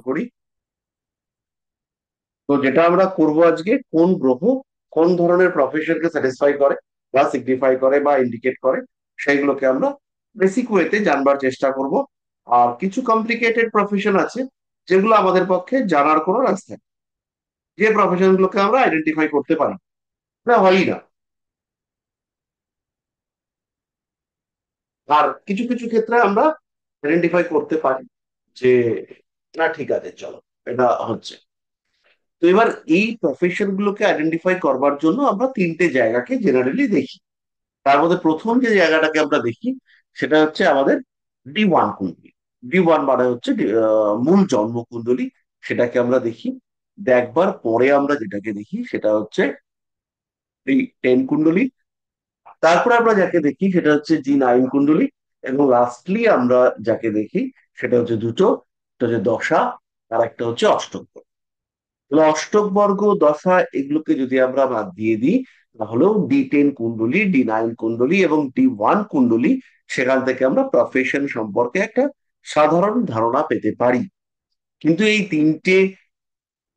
করি। তো যেটা আমরা করব আজকে, কোন গ্রহ কোন ধরনের প্রফেশনকে স্যাটিসফাই করে বা সিগনিফাই করে বা ইন্ডিকেট করে, সেইগুলোকে আমরা বেসিক ওয়েতে জানবার চেষ্টা করব। আর কিছু কমপ্লিকেটেড প্রফেশন আছে যেগুলো আমাদের পক্ষে জানার কোনো রাস্তা নেই, যে প্রফেশন গুলোকে আমরা আইডেন্টিফাই করতে পারি না, হয়ই না। আর কিছু কিছু ক্ষেত্রে আমরা আইডেন্টিফাই করতে পারি যে না, ঠিক আছে, চলো, এটা হচ্ছে। তো এবার এই প্রফেশন গুলোকে আইডেন্টিফাই করবার জন্য আমরা তিনটে জায়গাকে জেনারেলি দেখি। তার মধ্যে প্রথম যে জায়গাটাকে আমরা দেখি সেটা হচ্ছে আমাদের D1 কুণ্ডলী। D1 মানে হচ্ছে মূল জন্ম কুণ্ডলী। সেটাকে আমরা দেখি। দেখবার পরে আমরা যেটাকে দেখি সেটা হচ্ছে D10 কুণ্ডলী। তারপরে আমরা যাকে দেখি সেটা হচ্ছে D9 কুণ্ডলী। এবং লাস্টলি আমরা যাকে দেখি সেটা হচ্ছে দুটো, একটা হচ্ছে দশা, আর একটা হচ্ছে অষ্টক। তাহলে অষ্টক বর্গ, দশা, এগুলোকে যদি আমরা বাদ দিয়ে দিই, তাহলেও D10 কুণ্ডলী, D9 কুণ্ডলী এবং D1 কুণ্ডলী, সেখান থেকে আমরা প্রফেশন সম্পর্কে একটা সাধারণ ধারণা পেতে পারি। কিন্তু এই তিনটে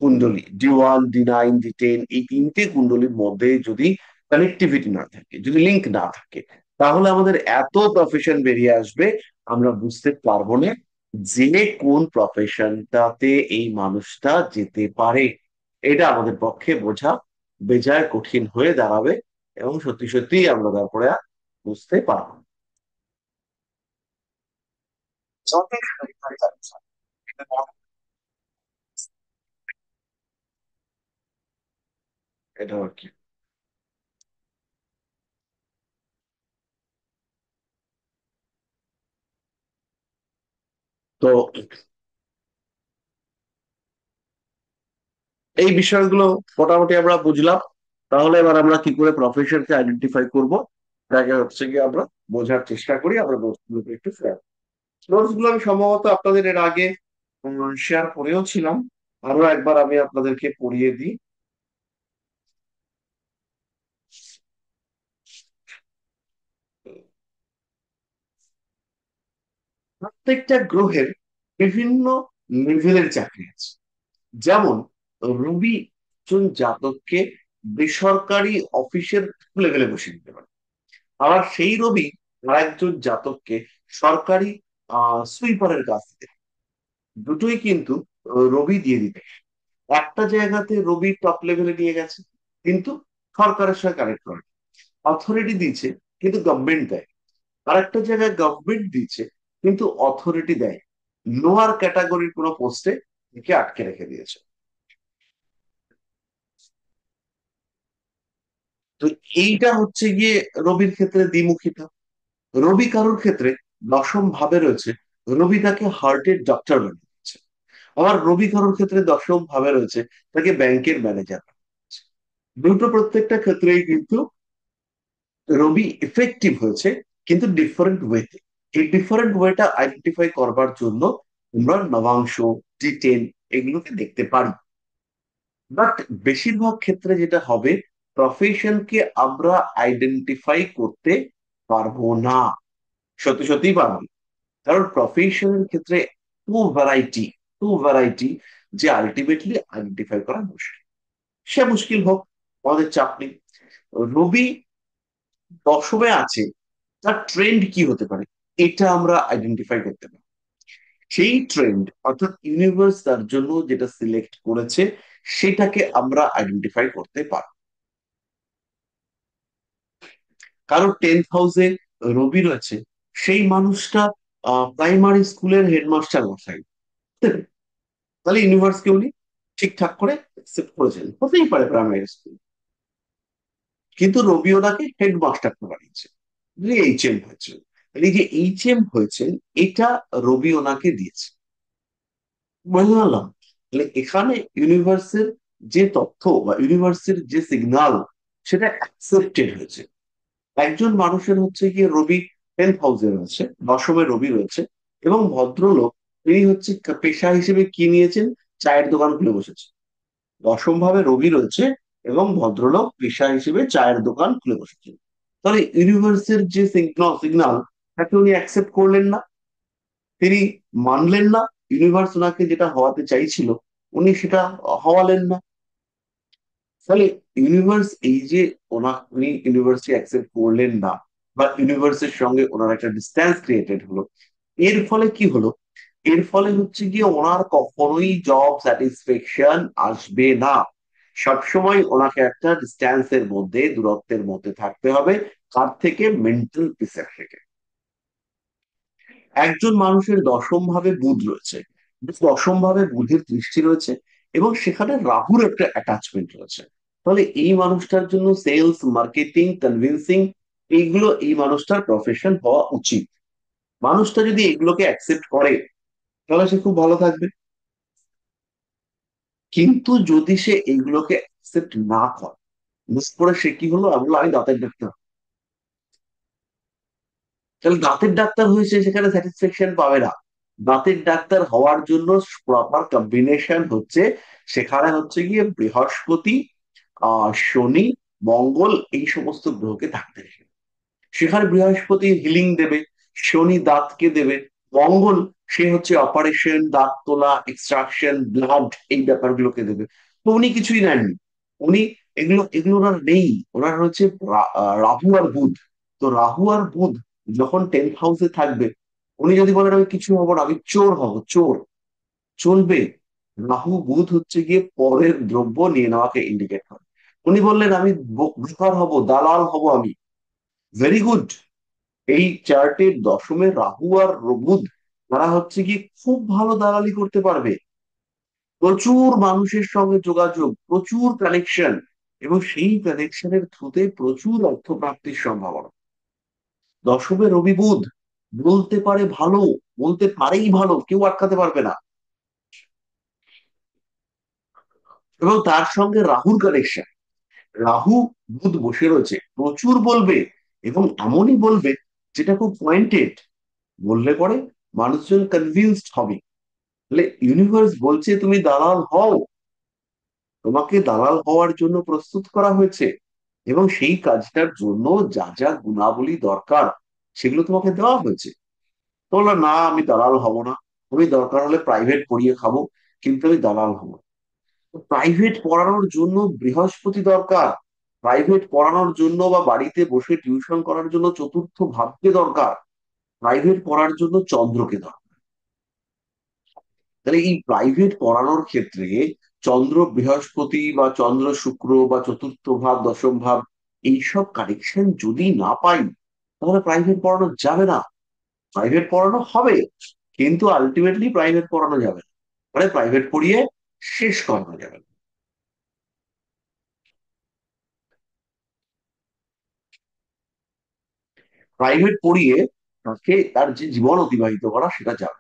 কুণ্ডলী, D1, D9, D10, এই তিনটে কুণ্ডলীর মধ্যে যদি কানেক্টিভিটি না থাকে, যদি লিঙ্ক না থাকে, তাহলে আমাদের এত প্রফেশন বেরিয়ে আসবে, আমরা বুঝতে পারবো না যে কোন প্রফেশনটাতে এই মানুষটা যেতে পারে। এটা আমাদের পক্ষে বোঝা বেজায় কঠিন হয়ে দাঁড়াবে, এবং সত্যি সত্যি আমরা তারপরে আর বুঝতে পারবো না। এটা আর কি। তো এই বিষয়গুলো মোটামুটি আমরা বুঝলাম। তাহলে এবার আমরা কি করে প্রফেশনকে আইডেন্টিফাই করব, তাকে হচ্ছে কি আমরা বোঝার চেষ্টা করি। আমরা নোটসগুলোকে একটু শেয়ার, নোটসগুলো আমি সম্ভবত আপনাদের এর আগে শেয়ার করেও ছিলাম। আরো একবার আমি আপনাদেরকে পড়িয়ে দিই। প্রত্যেকটা গ্রহের বিভিন্ন লেভেলের চাকরি আছে। যেমন রবি একজন জাতককে বেসরকারি অফিসের লেভেলে বসিয়ে দিতে পারে। আবার সেই রবি আরেকজন জাতককে সরকারি সুইপারের কাজ দিতে পারে। দুটোই কিন্তু রবি দিয়ে দিতে পারে। একটা জায়গাতে রবি টপ লেভেলে নিয়ে গেছে, কিন্তু সরকারের সঙ্গে কানেক্ট করে, অথরিটি দিচ্ছে, কিন্তু গভর্নমেন্ট দেয়। আর একটা জায়গায় গভর্নমেন্ট দিচ্ছে, কিন্তু অথরিটি দেয়, লোয়ার ক্যাটাগরির কোনো পোস্টে একে আটকে রেখে দিয়েছে। তো এইটা হচ্ছে গিয়ে রবির ক্ষেত্রে দ্বিমুখিতা। রবি কারোর ক্ষেত্রে দশম ভাবে রয়েছে, রবি তাকে হার্টের ডক্টর বানিয়ে দিচ্ছে। আবার রবি কারোর ক্ষেত্রে দশম ভাবে রয়েছে, তাকে ব্যাংকের ম্যানেজার বানিয়ে দিচ্ছে। দুটো প্রত্যেকটা ক্ষেত্রেই কিন্তু রবি ইফেক্টিভ হয়েছে, কিন্তু ডিফারেন্ট ওয়েতে। এই ডিফারেন্ট ওয়েটা আইডেন্টিফাই করবার জন্য আমরা নবাংশ, D10 এগুলোকে দেখতে পারি। বাট বেশিরভাগ ক্ষেত্রে যেটা হবে, প্রফেশনকে আমরা আইডেন্টিফাই করতে পারবো না। সত্যি সত্যিই পারবো না। কারণ প্রফেশনের ক্ষেত্রে টু ভ্যারাইটি যে আলটিমেটলি আইডেন্টিফাই করা মুশকিল। সে মুশকিল হোক, আমাদের চাপ নেই। রবি দশমে আছে, তার ট্রেন্ড কি হতে পারে, এটা আমরা আইডেন্টিফাই করতে পারি। সেই ট্রেন্ড অর্থাৎ ইউনিভার্স তার জন্য যেটা সিলেক্ট করেছে, সেটাকে আমরা আইডেন্টিফাই করতে পারি। কারো 10th হাউসে রবি রয়েছে, সেই মানুষটা প্রাইমারি স্কুলের হেডমাস্টার মশাই, তাহলে ইউনিভার্সকে উনি ঠিকঠাক করে অ্যাকসেপ্ট করেছেন, হতেই পারে প্রাইমারি স্কুল। কিন্তু রবি ওনাকে হেডমাস্টার বানিয়েছে, HM হয়েছে। এই যে HM হয়েছেন, এটা রবি ওনাকে দিয়েছে। বুঝতে পারলাম। তাহলে এখানে ইউনিভার্সের যে তথ্য বা ইউনিভার্সের যে সিগন্যাল, সেটা অ্যাকসেপ্টেড হয়েছে। একজন মানুষের হচ্ছে গিয়ে রবি 10th হাউসে রয়েছে, দশমে রবি রয়েছে, এবং ভদ্রলোক, তিনি হচ্ছে পেশা হিসেবে কি নিয়েছেন, চায়ের দোকান খুলে বসেছে। দশম ভাবে রবি রয়েছে, এবং ভদ্রলোক পেশা হিসেবে চায়ের দোকান খুলে বসেছেন। তাহলে ইউনিভার্সের যে সিগন্যাল, তাকে উনি অ্যাকসেপ্ট করলেন না, তিনি মানলেন না। ইউনিভার্স ওনাকে যেটা হওয়াতে চাইছিল উনি সেটা হওয়ালেন না। ফলে ইউনিভার্স এই যে উনি ইউনিভার্সটি অ্যাকসেপ্ট করলেন না, বা ইউনিভার্সের সঙ্গে ওনার একটা ডিস্টেন্স ক্রিয়েটেড হলো, এর ফলে কি হলো? এর ফলে হচ্ছে গিয়ে ওনার কখনোই জব স্যাটিসফ্যাকশন আসবে না। সবসময় ওনাকে একটা ডিস্টেন্সের মধ্যে, দূরত্বের মধ্যে থাকতে হবে। কার থেকে? মেন্টাল পিসের থেকে। একজন মানুষের দশম ভাবে বুধ রয়েছে, দশম ভাবে বুধের দৃষ্টি রয়েছে, এবং সেখানে রাহুর একটা অ্যাটাচমেন্ট রয়েছে। তাহলে এই মানুষটার জন্য সেলস, মার্কেটিং, কনভিন্সিং, এইগুলো এই মানুষটার প্রফেশন হওয়া উচিত। মানুষটা যদি এগুলোকে অ্যাকসেপ্ট করে তাহলে সে খুব ভালো থাকবে। কিন্তু যদি সে এইগুলোকে অ্যাকসেপ্ট না করে, মিস করে, সে কি হলো? আমি দাঁতের ডাক্তার। তাহলে দাঁতের ডাক্তার হয়েছে, সেখানে স্যাটিসফ্যাকশন পাবে না। দাঁতের ডাক্তার হওয়ার জন্য প্রপার কম্বিনেশন হচ্ছে, সেখানে হচ্ছে গিয়ে বৃহস্পতি, শনি, মঙ্গল, এই সমস্ত গ্রহকে থাকতে হবে। সেখানে বৃহস্পতি হিলিং দেবে, শনি দাঁতকে দেবে, মঙ্গল সে হচ্ছে অপারেশন, দাঁত তোলা, এক্সট্রাকশন, ব্লাড, এই ব্যাপারগুলোকে দেবে। তো উনি কিছুই নেননি। উনি এগুলো এগুলো ওনার নেই। ওনার হচ্ছে রাহু আর বুধ। তো রাহু আর বুধ যখন 10th হাউসে থাকবে, উনি যদি বলেন আমি কিছু হব না, আমি চোর হব, চোর, চলবে? রাহু বুধ হচ্ছে গিয়ে পরের দ্রব্য নিয়ে নেওয়াকে ইন্ডিকেট করে। উনি বললেন আমি ব্রোকার হব, দালাল হব, আমি ভেরি গুড। এই চার্টের দশমে রাহু আর বুধ, তারা হচ্ছে কি খুব ভালো দালালি করতে পারবে। প্রচুর মানুষের সঙ্গে যোগাযোগ, প্রচুর কানেকশন, এবং সেই কানেকশনের থ্রুতে প্রচুর অর্থ প্রাপ্তির সম্ভাবনা। দশমে রবি বুধ, বলতে পারে ভালো, বলতে পারেই ভালো, কেউ আটকাতে পারবে না। এবং তার সঙ্গে রাহুর কানেকশন, রাহু বুধ বসে রয়েছে, প্রচুর বলবে, এবং এমনই বলবে যেটা খুব পয়েন্টেড। বললে পরে মানুষজন কনভিন্সড হবে। তাহলে ইউনিভার্স বলছে তুমি দালাল হও, তোমাকে দালাল হওয়ার জন্য প্রস্তুত করা হয়েছে, এবং সেই কাজটার জন্য যা যা গুণাবলী দরকার সেগুলো তোমাকে দেওয়া হয়েছে। তো বললো না, আমি দালাল হব না, আমি দরকার হলে প্রাইভেট পড়িয়ে খাবো, কিন্তু আমি দালাল হব না। প্রাইভেট পড়ানোর জন্য বৃহস্পতি দরকার। প্রাইভেট পড়ানোর জন্য বা বাড়িতে বসে টিউশন করার জন্য চতুর্থ ভাবকে দরকার। প্রাইভেট পড়ার জন্য চন্দ্রকে দরকার। তাহলে এই প্রাইভেট পড়ানোর ক্ষেত্রে চন্দ্র বৃহস্পতি বা চন্দ্র শুক্র বা চতুর্থ ভাব, দশম ভাব, এইসব কানেকশন যদি না পাই, তাহলে প্রাইভেট পড়ানো যাবে না। প্রাইভেট পড়ানো হবে, কিন্তু আলটিমেটলি প্রাইভেট পড়ানো যাবে না, মানে প্রাইভেট পড়িয়ে শেষ করানো যাবে না। প্রাইভেট পড়িয়ে তাকে তার যে জীবন অতিবাহিত করা সেটা যাবে।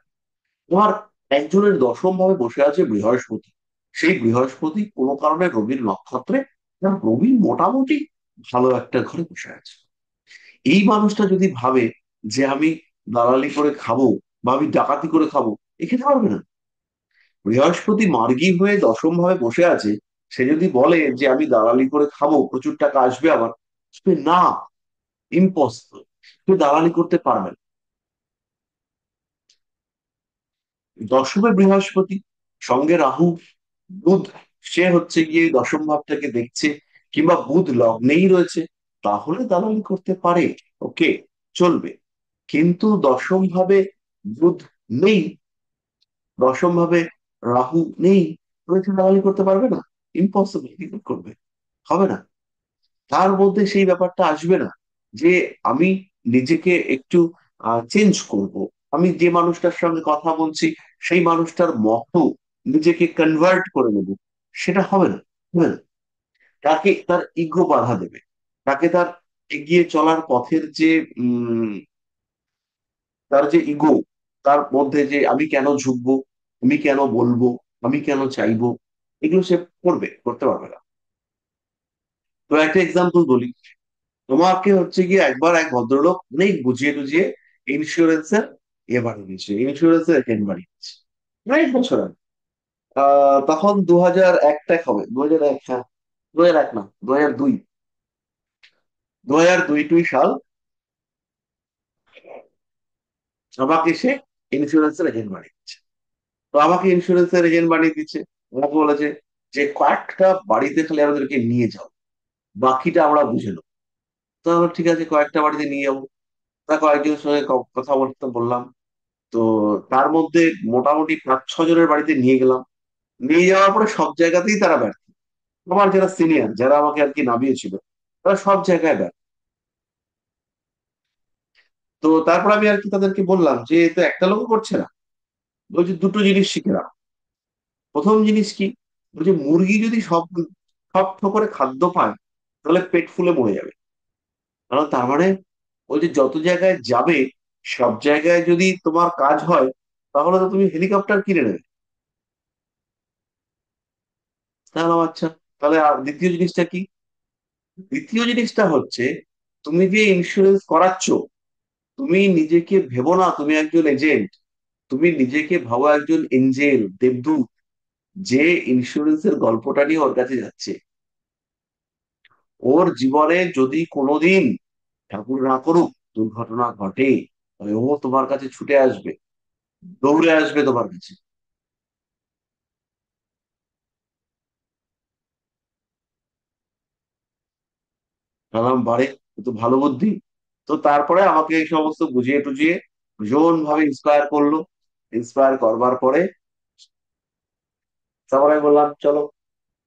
তোমার একজনের দশম ভাবে বসে আছে বৃহস্পতি, সেই বৃহস্পতি কোনো কারণে রবির নক্ষত্রে, না, রবি মোটামুটি ভালো একটা ঘরে বসে আছে। এই মানুষটা যদি ভাবে যে আমি দালালি করে খাবো বা আমি ডাকাতি করে খাবো, এ খেতে পারবে না। বৃহস্পতি মার্গী হয়ে দশম ভাবে বসে আছে, সে যদি বলে যে আমি দালালি করে খাবো, প্রচুর টাকা আসবে আমার, সে না, ইম্পসিবল, তুই দালালি করতে পারবে না। দশমে বৃহস্পতি, সঙ্গে রাহু, বুধ, সে হচ্ছে গিয়ে দশম ভাবটাকে দেখছে, কিংবা বুধ লগ্নেই রয়েছে, তাহলে দালালি করতে পারে, ওকে, চলবে। কিন্তু দশম ভাবে বুধ নেই, দশম ভাবে রাহু নেই, রয়েছে, দালালি করতে পারবে না, ইম্পসিবল, কি করে করবে? হবে না। তার মধ্যে সেই ব্যাপারটা আসবে না যে আমি নিজেকে একটু চেঞ্জ করব, আমি যে মানুষটার সঙ্গে কথা বলছি সেই মানুষটার মতো নিজেকে কনভার্ট করে নেব, সেটা হবে না, হবে না। তাকে তার ইগো বাধা দেবে, তাকে তার এগিয়ে চলার পথের যে উম তার যে ইগো, তার মধ্যে যে আমি কেন ঝুঁকবো, আমি কেন বলবো, আমি কেন চাইবো, এগুলো সে করতে পারবে না। তো একটা এক্সাম্পল বলি। তোমাকে হচ্ছে গিয়ে একবার এক ভদ্রলোক অনেক বুঝিয়ে টুঝিয়ে ইন্স্যুরেন্সের বাড়ি দিয়েছে, ইন্স্যুরেন্সের এজেন্ট বানিয়েছে অনেক বছর আগে। তখন 2001 হবে, 2001, হ্যাঁ, 2001 না, 2002, 2002 সাল। আমাকে সে ইন্স্যুরেন্সের এজেন্ট বানিয়েছে। তো আমাকে ইন্স্যুরেন্সের এজেন্ট বানিয়ে দিচ্ছে। আমাকে বলেছে যে কয়েকটা বাড়িতে খালি আমাদেরকে নিয়ে যাও, বাকিটা আমরা বুঝে নেবো। তো আমি বললাম, ঠিক আছে, কয়েকটা বাড়িতে নিয়ে যাবো। তা কয়েকজনের সঙ্গে কথা বলতে বললাম। তো তার মধ্যে মোটামুটি 5-6 জনের বাড়িতে নিয়ে গেলাম। নিয়ে যাওয়ার পরে সব জায়গাতেই তারা ব্যর্থ। আমার যারা সিনিয়র, যারা আমাকে আর কি নামিয়েছিল, তারা সব জায়গায় ব্যর্থ। তো তারপর আমি আর কি তাদেরকে বললাম যে এ তো একটা লোক করছে না। বলছে দুটো জিনিস শিখে রাখ। প্রথম জিনিস কি? বলছে মুরগি যদি সব সব করে খাদ্য পায়, তাহলে পেট ফুলে মরে যাবে। কারণ তার মানে ওই যে যত জায়গায় যাবে, সব জায়গায় যদি তোমার কাজ হয়, তাহলে তো তুমি হেলিকপ্টার কিনে নেবে। তাহলে আচ্ছা, তাহলে আর দ্বিতীয় জিনিসটা কি? দ্বিতীয় জিনিসটা হচ্ছে, তুমি যে ইন্স্যুরেন্স করাচ্ছ, তুমি নিজেকে ভেবো না তুমি একজন এজেন্ট। তুমি নিজেকে ভাবো একজন এঞ্জেল, দেবদূত, যে ইন্স্যুরেন্সের গল্পটা নিয়ে ওর কাছে যাচ্ছে। ওর জীবনে যদি কোনোদিন, ঠাকুর না করুক, দুর্ঘটনা ঘটে, তবে ও তোমার কাছে ছুটে আসবে, দৌড়ে আসবে তোমার কাছে। ভাবলাম বাড়ে, এ তো ভালো বুদ্ধি। তো তারপরে আমাকে এই সমস্ত বুঝিয়ে টুঝিয়ে ভীষণ ভাবে ইন্সপায়ার করলো। ইন্সপায়ার করবার পরে তারপরে আমি বললাম চলো,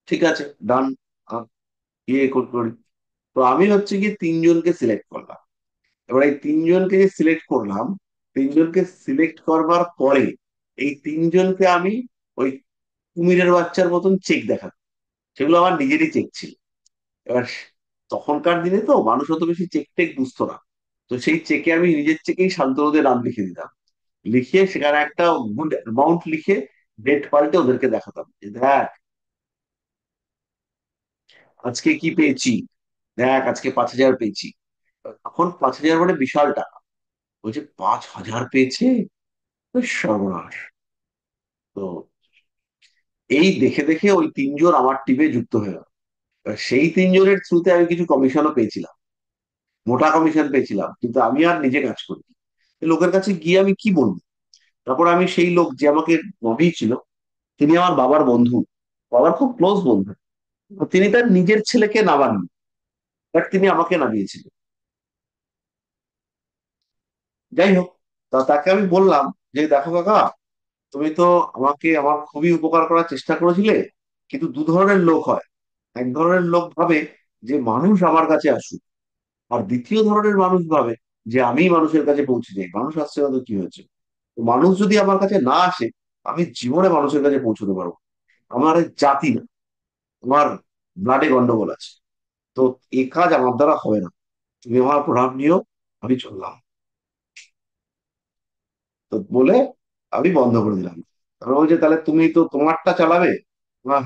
ঠিক আছে, ডান, ইয়ে করি। তো আমি হচ্ছে কি 3জনকে সিলেক্ট করলাম। এবার এই 3জনকে যে সিলেক্ট করলাম, 3জনকে সিলেক্ট করবার পরে এই 3জনকে আমি ওই কুমিরের বাচ্চার মতন চেক দেখাতাম। সেগুলো আমার নিজেরই চেক ছিল। এবার তখনকার দিনে তো মানুষ অত বেশি চেক টেক বুঝতো না। তো সেই চেকে আমি নিজের চেকেই শান্তনুদের নাম লিখে দিতাম। লিখে সেখানে একটা গুড অ্যামাউন্ট লিখে ডেট পাল্টে ওদেরকে দেখাতাম যে দেখ আজকে কি পেয়েছি, দেখ আজকে 5,000 পেয়েছি। এখন 5,000 মানে বিশাল টাকা। বলছে 5,000 পেয়েছে, তো সর্বনাশ। তো এই দেখে দেখে ওই 3জন আমার টিমে যুক্ত হয়ে গেল। এবার সেই 3জনের থ্রুতে আমি কিছু কমিশনও পেয়েছিলাম, মোটা কমিশন পেয়েছিলাম, কিন্তু আমি আর নিজে কাজ করি। লোকের কাছে গিয়ে আমি কি বলবো? তারপর আমি সেই লোক যে আমাকে নভিয়েছিল, তিনি আমার বাবার বন্ধু, বাবার খুব ক্লোজ বন্ধু। তো তিনি তার নিজের ছেলেকে নামাননি, বাট তিনি আমাকে নামিয়েছিলেন। যাই হোক, তা তাকে আমি বললাম যে দেখো কাকা, তুমি তো আমাকে আমার খুবই উপকার করার চেষ্টা করেছিলে, কিন্তু দু ধরনের লোক হয়। এক ধরনের লোক ভাবে যে মানুষ আমার কাছে আসুক, আর দ্বিতীয় ধরনের মানুষ ভাবে যে আমি মানুষের কাছে পৌঁছে যাই, মানুষ আসছে না তো কি হয়েছে। তো মানুষ যদি আমার কাছে না আসে, আমি জীবনে মানুষের কাছে পৌঁছতে পারবো না। আমার এই জাতি না, আমার ব্লাডে গন্ডগোল আছে। তো এই কাজ আমার দ্বারা হবে না, তুমি আমার প্রণাম নিও, আমি চললাম। তো বলে আমি বন্ধ করে দিলাম। তারপর বলছে তাহলে তুমি তো তোমারটা চালাবে।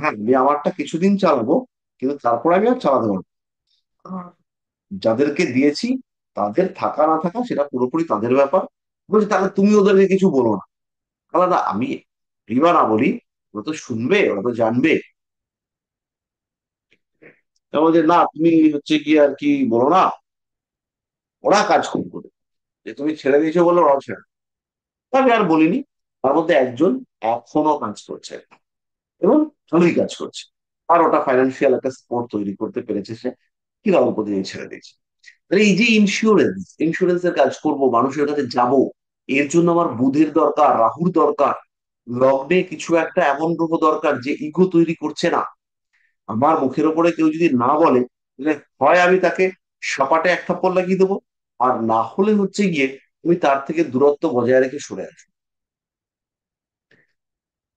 হ্যাঁ, আমি আমারটা কিছুদিন চালাবো, কিন্তু তারপর আমি আর চালাতে পারবো না। যাদেরকে দিয়েছি তাদের থাকা না থাকা সেটা পুরোপুরি তাদের ব্যাপার। বলছে তাহলে তুমি ওদেরকে কিছু বলো না। আলাদা আমি বলি না বলি, ওরা তো শুনবে, ওরা তো জানবে। তা বলছে না, তুমি হচ্ছে কি আর কি বলো না, ওরা কাজ খুব করে, যে তুমি ছেড়ে দিয়েছো বলে ওরাও ছেড়ে। তা আমি আর বলিনি। তার মধ্যে একজন এখনো কাজ করছে, এবং ভালোই কাজ করছে। আর ওটা ফাইন্যান্সিয়াল একটা সাপোর্ট তৈরি করতে পেরেছে সে, কি অল্প দিয়ে ছেড়ে দিয়েছে। তাহলে এই যে ইন্স্যুরেন্স, ইন্স্যুরেন্সের কাজ করব, মানুষের কাছে যাব, এর জন্য আমার বুধের দরকার, রাহুর দরকার, লগ্নে কিছু একটা এমন গ্রহ দরকার যে ইগো তৈরি করছে না। আমার মুখের ওপরে কেউ যদি না বলে, তাহলে হয় আমি তাকে সপাটে এক থাপ্পড় লাগিয়ে দেবো, আর না হলে হচ্ছে গিয়ে তুমি তার থেকে দূরত্ব বজায় রেখে সরে আসো।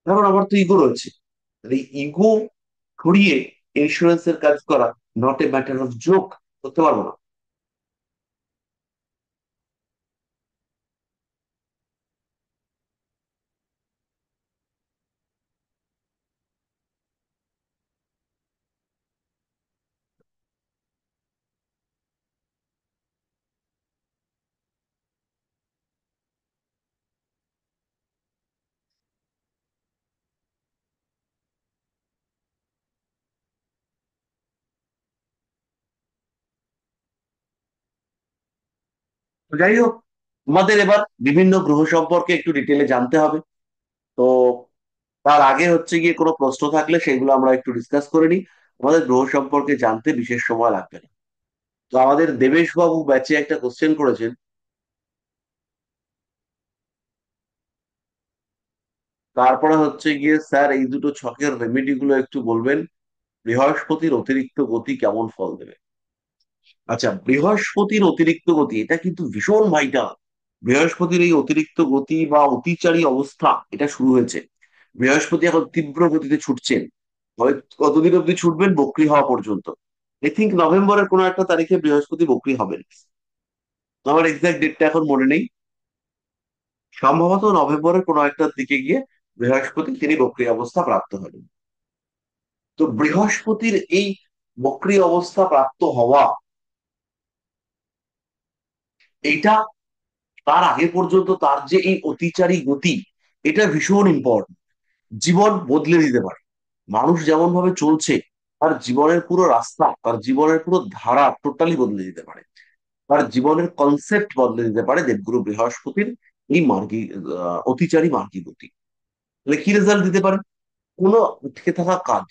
কারণ আমার তো ইগো রয়েছে। তাহলে ইগো ছড়িয়ে ইন্স্যুরেন্সের কাজ করা not a matter of joke, করতে পারবো না। তো যাই হোক, আমাদের এবার বিভিন্ন গ্রহ সম্পর্কে একটু ডিটেলে জানতে হবে। তো তার আগে হচ্ছে গিয়ে কোনো প্রশ্ন থাকলে সেগুলো আমরা একটু ডিসকাস করে নিই। আমাদের গ্রহ সম্পর্কে জানতে বিশেষ সময় লাগবে না। তো আমাদের দেবেশ বাবু ব্যাচে একটা কোশ্চেন করেছেন। তারপরে হচ্ছে গিয়ে স্যার এই দুটো ছকের রেমেডি গুলো একটু বলবেন, বৃহস্পতির অতিরিক্ত গতি কেমন ফল দেবে। আচ্ছা, বৃহস্পতির অতিরিক্ত গতি এটা কিন্তু ভীষণ ভাইটাল। বৃহস্পতির এই অতিরিক্ত গতি বা অতিচারী অবস্থা এটা শুরু হয়েছে। বৃহস্পতি এখন তীব্র গতিতে ছুটছেন। হয় কতদিন অব্দি ছুটবেন? বক্রী হওয়া পর্যন্ত। আই থিঙ্ক নভেম্বরের কোনো একটা তারিখে বৃহস্পতি বক্রী হবেন। আমার এক্সাক্ট ডেটটা এখন মনে নেই। সম্ভবত নভেম্বরের কোনো একটা দিকে গিয়ে বৃহস্পতি তিনি বক্রী অবস্থা প্রাপ্ত হবেন। তো বৃহস্পতির এই বক্রী অবস্থা প্রাপ্ত হওয়া, এইটা তার আগে পর্যন্ত তার যে এই অতিচারী গতি, এটা ভীষণ ইম্পর্টেন্ট। জীবন বদলে দিতে পারে। মানুষ যেমন ভাবে চলছে, তার জীবনের পুরো রাস্তা, তার জীবনের পুরো ধারা টোটালি বদলে দিতে পারে। তার জীবনের কনসেপ্ট বদলে দিতে পারে দেবগুরু বৃহস্পতির এই মার্গী অতিচারী মার্গী গতি। তাহলে কি রেজাল্ট দিতে পারে? কোনো আটকে থাকা কাজ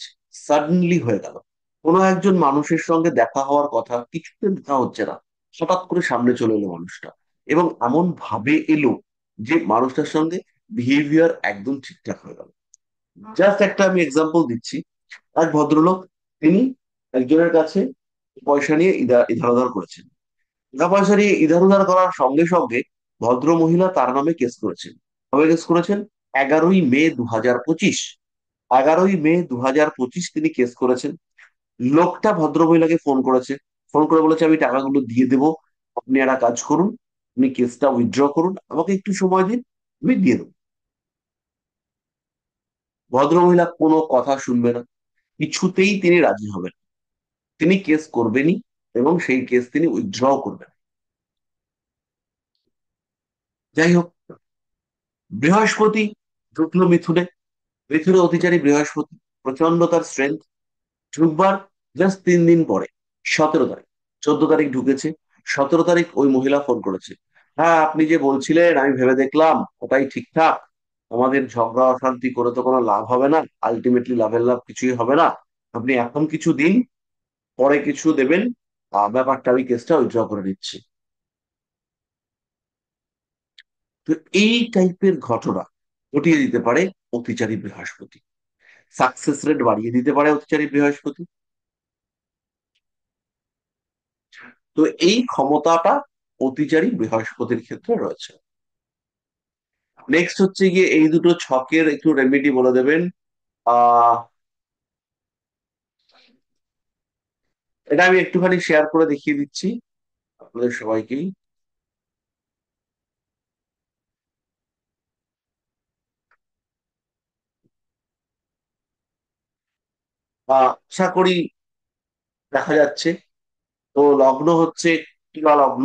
সাডেনলি হয়ে গেল। কোনো একজন মানুষের সঙ্গে দেখা হওয়ার কথা, কিছুতেন দেখা হচ্ছে না, হঠাৎ করে সামনে চলে এলো মানুষটা, এবং এমন ভাবে এলো যে মানুষটার সঙ্গে বিহেভিয়ার একদম ঠিকঠাক হয়ে গেল। জাস্ট একটা আমি এক্সাম্পল দিচ্ছি। এক ভদ্রলোক, তিনি একজনের কাছে পয়সা নিয়ে ইধার উধার করেছেন। টাকা পয়সা নিয়ে ইধার উধার করার সঙ্গে সঙ্গে ভদ্র মহিলা তার নামে কেস করেছেন। কবে কেস করেছেন? 11ই মে 2025। 11ই মে 2025 তিনি কেস করেছেন। লোকটা ভদ্র মহিলাকে ফোন করেছে। ফোন করে বলেছে, আমি টাকাগুলো দিয়ে দেবো, আপনি একটা কাজ করুন, আপনি কেসটা উইথড্র করুন, আমাকে একটু সময় দিন, আমি দিয়ে দেবো। ভদ্র মহিলা কোনো কথা শুনবে না, কিছুতেই তিনি রাজি হবেন। তিনি কেস করবেনই, এবং সেই কেস তিনি উইথড্র করবেন। যাই হোক, বৃহস্পতি ঢুকলো মিথুনে। মিথুনে অতিচারী বৃহস্পতি, প্রচন্ড তার স্ট্রেংথ। ঢুকবার জাস্ট 3 দিন পরে, 17 তারিখ, 14 তারিখ ঢুকেছে। 17 তারিখ ওই মহিলা ফোন করেছে। হ্যাঁ, আপনি যে বলছিলেন আমি ভেবে দেখলাম ওটাই ঠিকঠাক, আমাদের ঝগড়া অশান্তি করে তো কোনো লাভ হবে না, আলটিমেটলি লাভের লাভ কিছুই হবে না, আপনি এখন কিছু দিন, পরে কিছু দেবেন, ব্যাপারটা আমি কেসটা উইথড্র করে নিচ্ছি। তো এই টাইপের ঘটনা ঘটিয়ে দিতে পারে অতিচারী বৃহস্পতি। সাকসেস রেট বাড়িয়ে দিতে পারে অতিচারী বৃহস্পতি। তো এই ক্ষমতাটা অতিচারী বৃহস্পতির ক্ষেত্রে রয়েছে। নেক্সট হচ্ছে গিয়ে এই দুটো ছকের একটু রেমেডি বলে দেবেন। আহ এটা আমি একটুখানি শেয়ার করে দেখিয়ে দিচ্ছি আপনাদের সবাইকেই। আশা করি দেখা যাচ্ছে। তো লগ্ন হচ্ছে তুলা লগ্ন।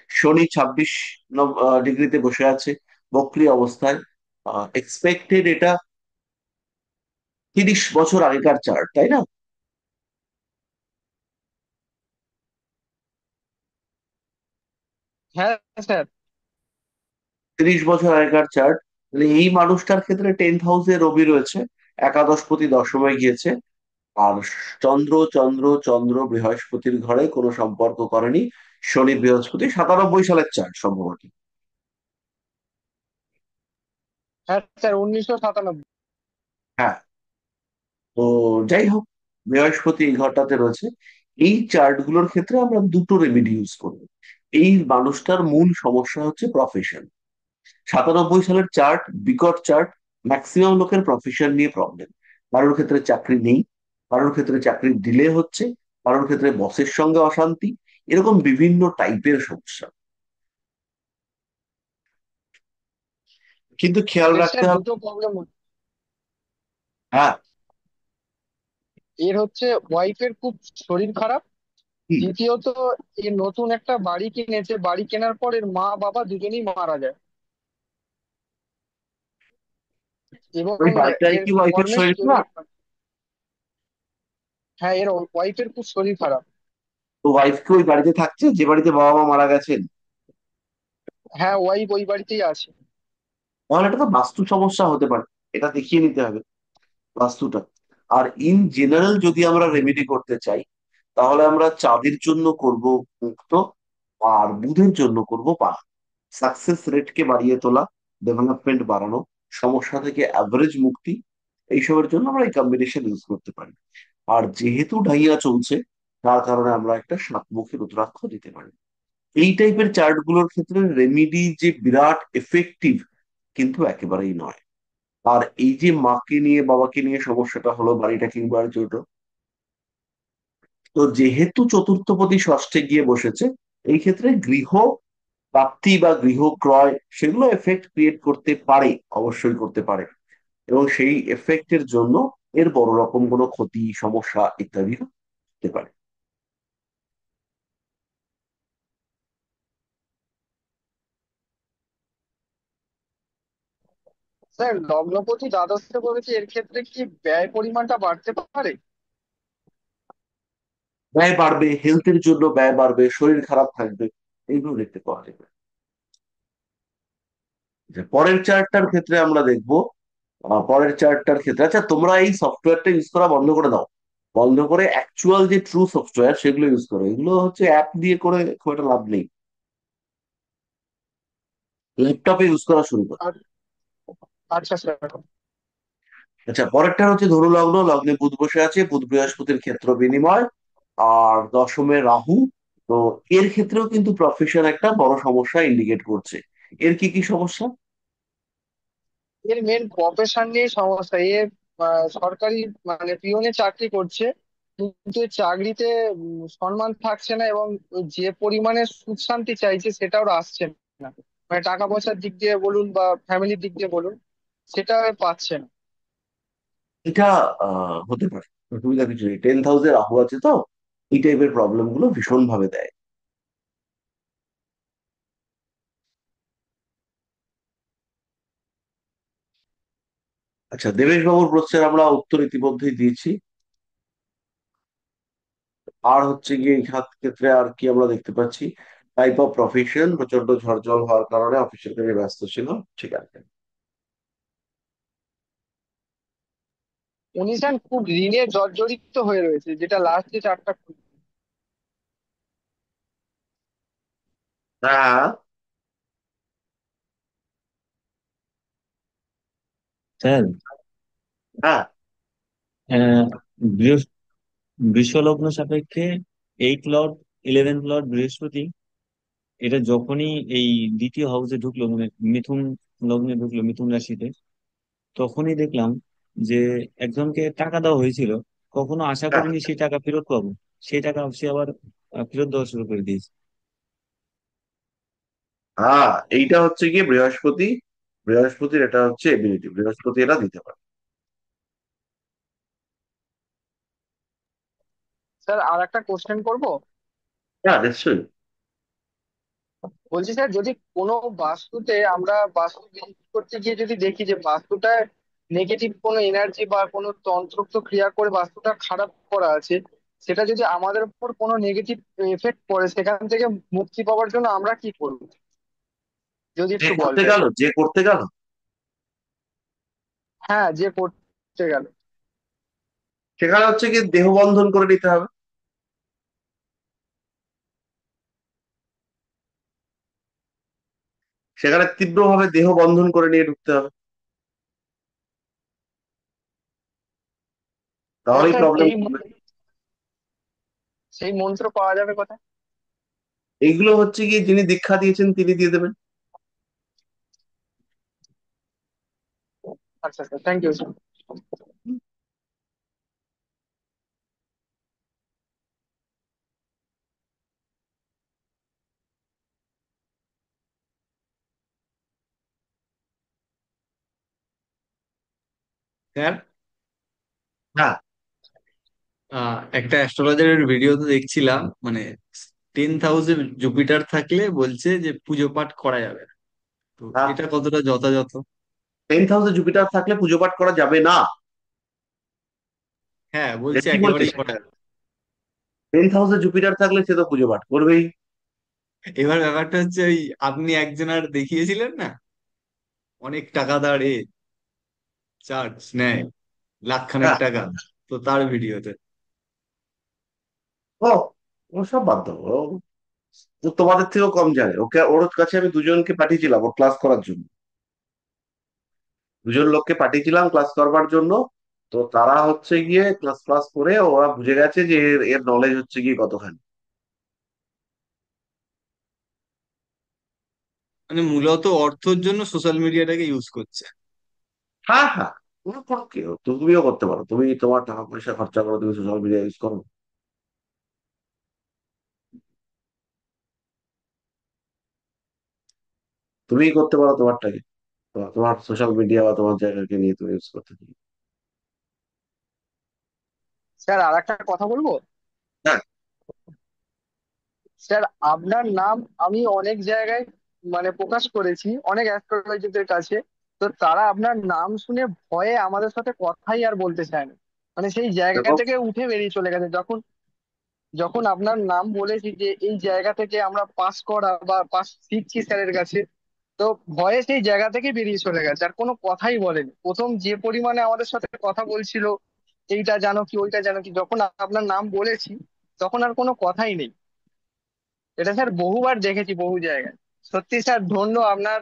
শনি 26 ডিগ্রিতে বসে আছে বক্রী অবস্থায়। এক্সপেক্টেড এটা 30 বছর আগেকার চার্ট, তাই না? হ্যাঁ স্যার। 30 বছর আগেকার চার্ট। তাহলে এই মানুষটার ক্ষেত্রে 10th হাউসে রবি রয়েছে, একাদশপতি দশমে গিয়েছে। আর চন্দ্র চন্দ্র চন্দ্র বৃহস্পতির ঘরে কোনো সম্পর্ক করেনি। শনি বৃহস্পতি 97 সালের চার্ট সম্ভবত। হ্যাঁ স্যার, 1997। হ্যাঁ। তো যাই হোক, বৃহস্পতি এই ঘরটাতে রয়েছে। এই চার্ট গুলোর ক্ষেত্রে আমরা দুটো রেমেডি ইউজ করবো। এই মানুষটার মূল সমস্যা হচ্ছে প্রফেশন। 97 সালের চার্ট বিকট চার্ট। ম্যাক্সিমাম লোকের প্রফেশন নিয়ে প্রবলেম। কারোর ক্ষেত্রে চাকরি নেই, কারোর ক্ষেত্রে চাকরির ডিলে হচ্ছে, কারোর ক্ষেত্রে বসের সঙ্গে অশান্তি, এরকম বিভিন্ন টাইপের সমস্যা। কিন্তু খেয়াল এর রাখতে স্যার হবে। দুটো প্রবলেম। হ্যাঁ। এর হচ্ছে ওয়াইফের খুব শরীর খারাপ। কি? দ্বিতীয়ত, এর নতুন একটা বাড়ি কিনেছে, বাড়ি কেনার পর এর মা বাবা দুজনেই মারা যায়। এবং ওই বাড়িটায় এর কি ওয়াইফের কর্মের শরীর শরীর। খারাপ? হ্যাঁ, এর ওয়াইফের খুব শরীর খারাপ। তো ওয়াইফকে ওই বাড়িতে থাকছে যে বাড়িতে বাবা মা মারা গেছেন? হ্যাঁ, ওয়াইফ ওই বাড়িতেই আছে। তাহলে এটা তো বাস্তু সমস্যা হতে পারে, এটা দেখিয়ে নিতে হবে বাস্তুটা। আর ইন জেনারেল যদি আমরা রেমেডি করতে চাই, তাহলে আমরা চাঁদের জন্য করব মুক্ত, আর বুধের জন্য করব পান। সাকসেস রেটকে বাড়িয়ে তোলা, ডেভেলপমেন্ট বাড়ানো, সমস্যা থেকে অ্যাভারেজ মুক্তি, এইসবের জন্য আমরা এই কম্বিনেশন ইউজ করতে পারি। আর যেহেতু ডাইয়া চলছে, তার কারণে আমরা একটা সাতমুখী রুদ্রাক্ষ দিতে পারি। এই টাইপের চার্ট গুলোর ক্ষেত্রে রেমিডি যে বিরাট এফেক্টিভ, কিন্তু একেবারেই নয়। আর এই যে মাকে নিয়ে বাবাকে নিয়ে সমস্যাটা হলো, বাড়িটা কিংবার ছোট, তো যেহেতু চতুর্থপতি ষষ্ঠে গিয়ে বসেছে, এই ক্ষেত্রে গৃহ প্রাপ্তি বা গৃহ ক্রয় সেগুলো এফেক্ট ক্রিয়েট করতে পারে, অবশ্যই করতে পারে। এবং সেই এফেক্টের জন্য এর বড় রকম কোনো ক্ষতি, সমস্যা ইত্যাদি হতে পারে। স্যার লগ্নপতি দ্বাদশে পড়েছে, এর ক্ষেত্রে কি ব্যয় পরিমাণটা বাড়তে পারে? ব্যয় বাড়বে, হেলথের জন্য ব্যয় বাড়বে, শরীর খারাপ থাকবে, এইগুলো দেখতে পাওয়া যাবে। যে পরের চার্টটার ক্ষেত্রে আমরা দেখবো, পরের চার্টটার ক্ষেত্রে, আচ্ছা তোমরা এই সফটওয়্যারটা ইউজ করা বন্ধ করে দাও, বন্ধ করে অ্যাকচুয়াল যে ট্রু সফটওয়্যার সেগুলো ইউজ করো। এগুলো হচ্ছে অ্যাপ দিয়ে করে খুব একটা লাভ নেই, ল্যাপটপে ইউজ করা শুরু করো। আর আচ্ছা স্যার। আচ্ছা, পরেরটা হচ্ছে ধনু লগ্ন, লগ্নে বুধ বসে আছে, বুধ বৃহস্পতির ক্ষেত্র বিনিময়, আর দশমে রাহু। তো এর ক্ষেত্রেও কিন্তু প্রফেশন একটা বড় সমস্যা ইন্ডিকেট করছে। এর কি কি সমস্যা? এর মেন প্রফেশন নিয়ে সমস্যা। এ সরকারি মানে পিওনে চাকরি করছে, কিন্তু এর চাকরিতে সম্মান থাকছে না, এবং ওই যে পরিমাণে সুখ শান্তি চাইছে সেটা ওরা আসছে না। মানে টাকা পয়সার দিক দিয়ে বলুন বা ফ্যামিলির দিক দিয়ে বলুন, সেটা পাচ্ছে না। এটা হতে পারে, অসুবিধা কিছু নেই, 10th হাউসে রাহু আছে তো, এই টাইপের প্রবলেম গুলো ভীষণ ভাবে দেয়। আচ্ছা, দেবেশ বাবুর প্রশ্নের আমরা উত্তর ইতিমধ্যেই দিয়েছি। আর হচ্ছে গিয়ে এই ক্ষেত্রে আর কি আমরা দেখতে পাচ্ছি, টাইপ অফ প্রফেশন, প্রচন্ড ঝড়জল হওয়ার কারণে অফিসের কাজে ব্যস্ত ছিল। ঠিক আছে। উনি স্যার খুব ঋণে জর্জরিত হয়ে রয়েছে, যেটা লাস্ট যে চারটা। হ্যাঁ। স্যার, হ্যাঁ। আহ, বৃহস্প- বৃষ লগ্ন সাপেক্ষে 8 লর্ড, 11th লর্ড বৃহস্পতি, এটা যখনই এই দ্বিতীয় হাউসে ঢুকলো, মানে মিথুন লগ্নে ঢুকলো, মিথুন রাশিতে, তখনই দেখলাম যে একজনকে টাকা দেওয়া হয়েছিল, কখনো আশা হ্যাঁ। করিনি সেই টাকা ফেরত পাবো, সেই টাকা সে আবার ফেরত দেওয়া শুরু করে দিয়েছে। হ্যাঁ, এইটা হচ্ছে গিয়ে বৃহস্পতি, বৃহস্পতির এটা হচ্ছে এবিলিটি, বৃহস্পতি এটা দিতে পারে। স্যার আর একটা কোশ্চেন করব। হ্যাঁ, নিশ্চয়ই। বলছি স্যার, যদি কোনো বাস্তুতে আমরা বাস্তু বিলীন করতে গিয়ে যদি দেখি যে বাস্তুটা নেগেটিভ কোনো এনার্জি বা কোনো তন্ত্রোক্ত ক্রিয়া করে বাস্তুটা খারাপ করা আছে, সেটা যদি আমাদের উপর কোনো নেগেটিভ এফেক্ট পড়ে, সেখান থেকে মুক্তি পাওয়ার জন্য আমরা কি করব, যদি যে একটু করতে বলতেন। গেল, যে করতে গেল, হ্যাঁ, যে করতে গেল। সেখানে হচ্ছে কি দেহ বন্ধন করে নিতে হবে। সেখানে তীব্রভাবে দেহ বন্ধন করে নিয়ে ঢুকতে হবে, তাহলেই স্যার প্রবলেম এই হবে। সেই মন্ত্র পাওয়া যাবে কোথায়? এইগুলো হচ্ছে কি যিনি দীক্ষা দিয়েছেন তিনি দিয়ে দেবেন। আচ্ছা sir, thank you sir. Sir, হ্যাঁ। একটা অ্যাস্ট্রোলজারের ভিডিও তো দেখছিলাম, মানে 10th হাউসে জুপিটার থাকলে বলছে যে পুজো পাঠ করা যাবে না। তো হ্যাঁ, এটা কতটা যথাযথ? 10th হাউসে জুপিটার থাকলে পুজো পাঠ করা যাবে না? হ্যাঁ, এটা বলছে কি বলছে একেবারেই সে? করা যাবে না। 10th হাউসে জুপিটার থাকলে সে তো পুজো পাঠ করবেই। এবার ব্যাপারটা হচ্ছে, ওই আপনি একজনের দেখিয়েছিলেন না, অনেক টাকা দাঁড়ে চার্জ নেয়, লাখ খানেক হ্যাঁ। টাকা, তো তার ভিডিওতে। ও, ওসব বাদ দাও, ও তোমাদের থেকেও কম জানে। ওকে, ওর কাছে আমি দুজনকে পাঠিয়েছিলাম ওর ক্লাস করার জন্য। দুজন লোককে পাঠিয়েছিলাম ক্লাস করবার জন্য। তো তারা হচ্ছে গিয়ে ক্লাস ক্লাস করে ওরা বুঝে গেছে যে এর এর নলেজ হচ্ছে গিয়ে কতখানি। মানে মূলত অর্থের জন্য সোশ্যাল মিডিয়াটাকে ইউজ করছে। হ্যাঁ, হ্যাঁ, কোনো কোনো কি, তুমিও করতে পারো, তুমি তোমার টাকা পয়সা খরচা করো, তুমি সোশ্যাল মিডিয়া ইউজ করো। তুমিই করতে পারো তোমারটাকে, তোমার সোশ্যাল মিডিয়া বা তোমার জায়গাকে নিয়ে তুমি ইউজ করতে পারো। স্যার আর একটা কথা বলবো। হ্যাঁ। স্যার আপনার নাম আমি অনেক জায়গায় মানে প্রকাশ করেছি অনেক অ্যাস্ট্রোলজারদের কাছে। তো তারা আপনার নাম শুনে ভয়ে আমাদের সাথে কথাই আর বলতে চায় না। মানে সেই জায়গা দেখো, থেকে উঠে বেরিয়ে চলে গেছে যখন যখন আপনার নাম বলেছি যে এই জায়গা থেকে আমরা পাস করা বা পাস শিখছি স্যারের কাছে। তো ভয়ে সেই জায়গা থেকে বেরিয়ে চলে গেছে, আর কোনো কথাই বলেনি। প্রথম যে পরিমাণে আমাদের সাথে কথা বলছিল, এইটা জানো কি ওইটা জানো কি, যখন আপনার নাম বলেছি তখন আর কোনো কথাই নেই। এটা স্যার বহুবার দেখেছি বহু জায়গায়। সত্যি স্যার ধন্য আপনার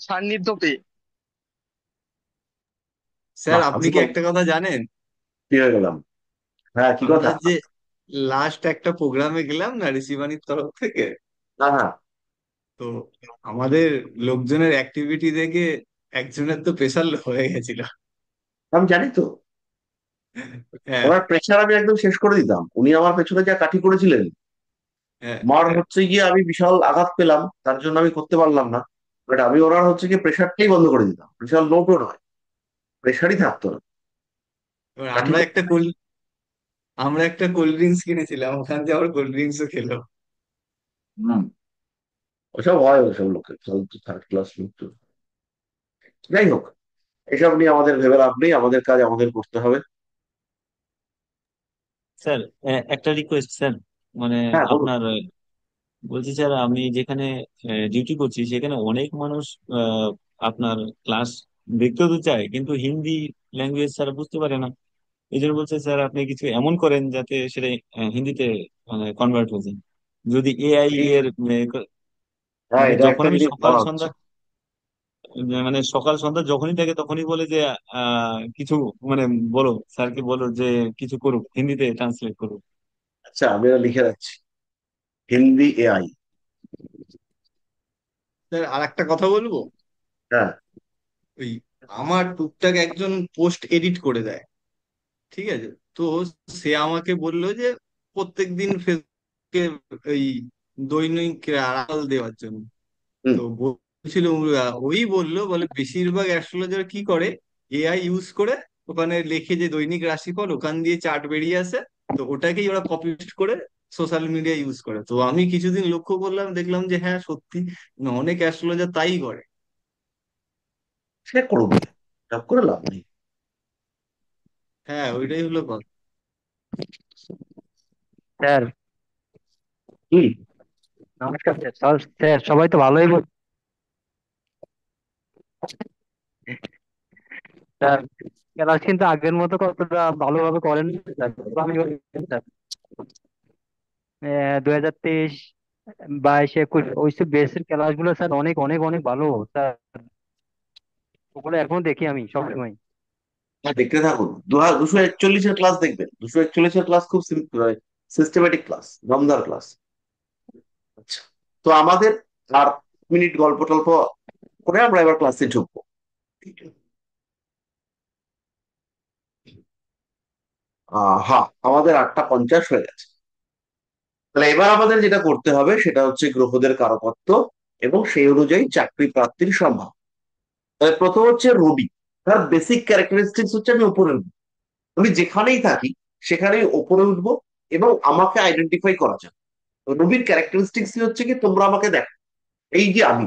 সান্নিধ্য পেয়ে। স্যার বাহ, আপনি আমি কি তো একটা কথা জানেন? কি হয়ে গেলাম। হ্যাঁ, কি আমরা কথা? যে লাস্ট একটা প্রোগ্রামে গেলাম না ঋষিবাণীর তরফ থেকে, হ্যাঁ, হ্যাঁ, তো আমাদের লোকজনের অ্যাক্টিভিটি দেখে একজনের তো প্রেশার হয়ে গেছিল। আমি জানি তো। হ্যাঁ, ওনার প্রেশার আমি একদম শেষ করে দিতাম, উনি আমার পেছনে যা কাঠি করেছিলেন। হ্যাঁ। আমার হচ্ছে গিয়ে আমি বিশাল আঘাত পেলাম, তার জন্য আমি করতে পারলাম না। বাট আমি ওনার হচ্ছে গিয়ে প্রেশারটাই বন্ধ করে দিতাম, প্রেশার লোডও নয়, প্রেশারই থাকতো না। এবার কাঠি আমরা একটা কোল্ড ড্রিঙ্কস কিনেছিলাম, ওখান থেকে আবার কোল্ড ড্রিঙ্কসও খেলো। হুম, ওসব হয়, ওসব লোকের ফালতু থার্ড ক্লাস লোক তো। যাই হোক, এসব নিয়ে আমাদের ভেবে লাভ নেই, আমাদের কাজ আমাদের করতে হবে। স্যার, একটা রিকোয়েস্ট স্যার, মানে হ্যাঁ, বলুন। আপনার বলছি স্যার, আমি যেখানে ডিউটি করছি সেখানে অনেক মানুষ আহ, আপনার ক্লাস দেখতেও তো চায়, কিন্তু হিন্দি ল্যাঙ্গুয়েজ ছাড়া বুঝতে পারে না। এই জন্য বলছে স্যার আপনি কিছু এমন করেন যাতে সেটা হিন্দিতে মানে কনভার্ট হয়ে যায়। যদি এআই এর হ্যাঁ, মানে এটা যখন একটা আমি জিনিস সকাল ভাবা হচ্ছে। সন্ধ্যা মানে সকাল সন্ধ্যা যখনই থাকে তখনই বলে যে কিছু মানে বলো স্যারকে বলো যে কিছু করুক, হিন্দিতে ট্রান্সলেট করুক। আচ্ছা, আমি এটা লিখে রাখছি, হিন্দি এআই। স্যার আর একটা কথা বলবো। হ্যাঁ। ওই আমার টুকটাক একজন পোস্ট এডিট করে দেয়, ঠিক আছে? তো সে আমাকে বললো যে প্রত্যেকদিন ফেসবুকে ওই দৈনিক আড়াল দেওয়ার জন্য। হুম। তো বলছিল, ওই বললো বলে বেশিরভাগ অ্যাস্ট্রোলজার কি করে, এআই ইউজ করে ওখানে লেখে যে দৈনিক রাশিফল, ওখান দিয়ে চার্ট বেরিয়ে আসে, তো ওটাকেই ওরা কপি পেস্ট করে সোশ্যাল মিডিয়া ইউজ করে। তো আমি কিছুদিন লক্ষ্য করলাম, দেখলাম যে হ্যাঁ সত্যি, মানে অনেক অ্যাস্ট্রোলজার তাই করে। সে করবে, লাভ করে লাভ নেই। হ্যাঁ, ওইটাই হলো কথা। স্যার হুম। নমস্কার স্যার। স্যার সবাই তো ভালোই বলছে স্যার। ক্লাস কিন্তু আগের মতো কতটা ভালোভাবে করেন না, স্যার। আমি বলি, স্যার 2023, 22, 21 ওই সব বেসের ক্লাস গুলো স্যার অনেক অনেক অনেক ভালো স্যার। ওগুলো এখনো দেখি আমি সবসময়। হ্যাঁ, দেখতে থাকুন, 241-এর ক্লাস দেখবেন, 241-এর ক্লাস খুব সিস্টেমেটিক ক্লাস, দমদার ক্লাস। আচ্ছা, তো আমাদের আর মিনিট গল্প টল্প করে আমরা এবার ক্লাসে ঢুকবো। হ্যাঁ, আমাদের 8:50 হয়ে গেছে। তাহলে এবার আমাদের যেটা করতে হবে সেটা হচ্ছে গ্রহদের কারকত্ব এবং সেই অনুযায়ী চাকরি প্রাপ্তির সম্ভাবনা। তাহলে প্রথম হচ্ছে রবি। তার বেসিক ক্যারেক্টারিস্টিক্স হচ্ছে আমি উপরে উঠবো, আমি যেখানেই থাকি সেখানেই উপরে উঠবো এবং আমাকে আইডেন্টিফাই করা যাবে। তো রবির ক্যারেক্টারিস্টিক্স হচ্ছে কি, তোমরা আমাকে দেখো, এই যে আমি,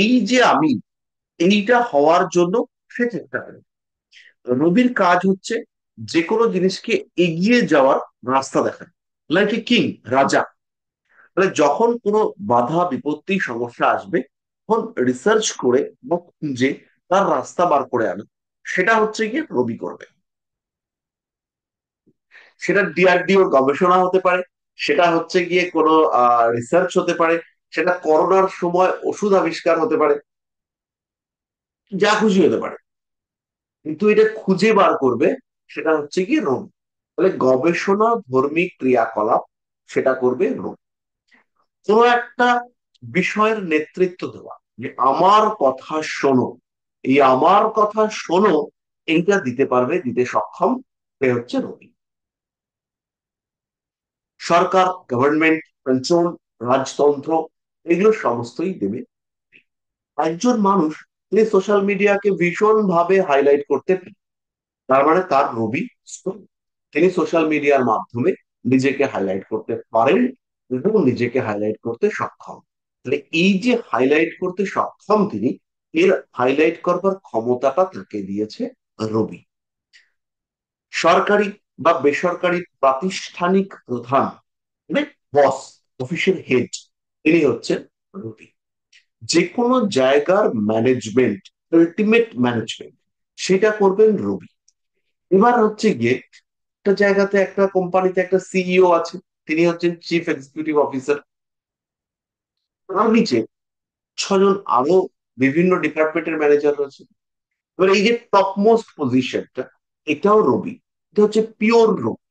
এই যে আমি, এইটা হওয়ার জন্য সে চেষ্টা করে। রবির কাজ হচ্ছে যে কোনো জিনিসকে এগিয়ে যাওয়ার রাস্তা দেখায়, লাইক এ কিং, রাজা। তাহলে যখন কোনো বাধা বিপত্তি সমস্যা আসবে, তখন রিসার্চ করে বা খুঁজে তার রাস্তা বার করে আনা, সেটা হচ্ছে গিয়ে রবি করবে। সেটা ডিআরডিওর গবেষণা হতে পারে, সেটা হচ্ছে গিয়ে কোনো রিসার্চ হতে পারে, সেটা করোনার সময় ওষুধ আবিষ্কার হতে পারে, যা খুশি হতে পারে, কিন্তু এটা খুঁজে বার করবে সেটা হচ্ছে গিয়ে রবি। তাহলে গবেষণা ধর্মী ক্রিয়াকলাপ সেটা করবে রবি। কোনো একটা বিষয়ের নেতৃত্ব দেওয়া, যে আমার কথা শোনো, এই আমার কথা শোনো, এইটা দিতে পারবে, দিতে সক্ষম, সে হচ্ছে রবি। সরকার, গভর্নমেন্ট কন্ট্রোল, রাজতন্ত্র, এগুলো সমস্তই দেবে। একজন মানুষ তিনি সোশ্যাল মিডিয়াকে ভীষণ ভাবে হাইলাইট করতে পারেন, তার মানে তার রবি strong। তিনি সোশ্যাল মিডিয়ার মাধ্যমে নিজেকে হাইলাইট করতে পারেন এবং নিজেকে হাইলাইট করতে সক্ষম। তাহলে এই যে হাইলাইট করতে সক্ষম তিনি, এর হাইলাইট করবার ক্ষমতাটা তাকে দিয়েছে রবি। সরকারি বা বেসরকারি প্রাতিষ্ঠানিক প্রধান, মানে বস, অফিসের হেড, তিনি হচ্ছেন রবি। যে কোনো জায়গার ম্যানেজমেন্ট, আলটিমেট ম্যানেজমেন্ট, সেটা করবেন রবি। এবার হচ্ছে গিয়ে একটা জায়গাতে, একটা কোম্পানিতে একটা সিইও আছে, তিনি হচ্ছেন চিফ এক্সিকিউটিভ অফিসার। তার নিচে 6 জন আরো বিভিন্ন ডিপার্টমেন্টের ম্যানেজার রয়েছে। এবার এই যে টপ মোস্ট পজিশনটা, এটাও রবি, এটা হচ্ছে পিওর রবি।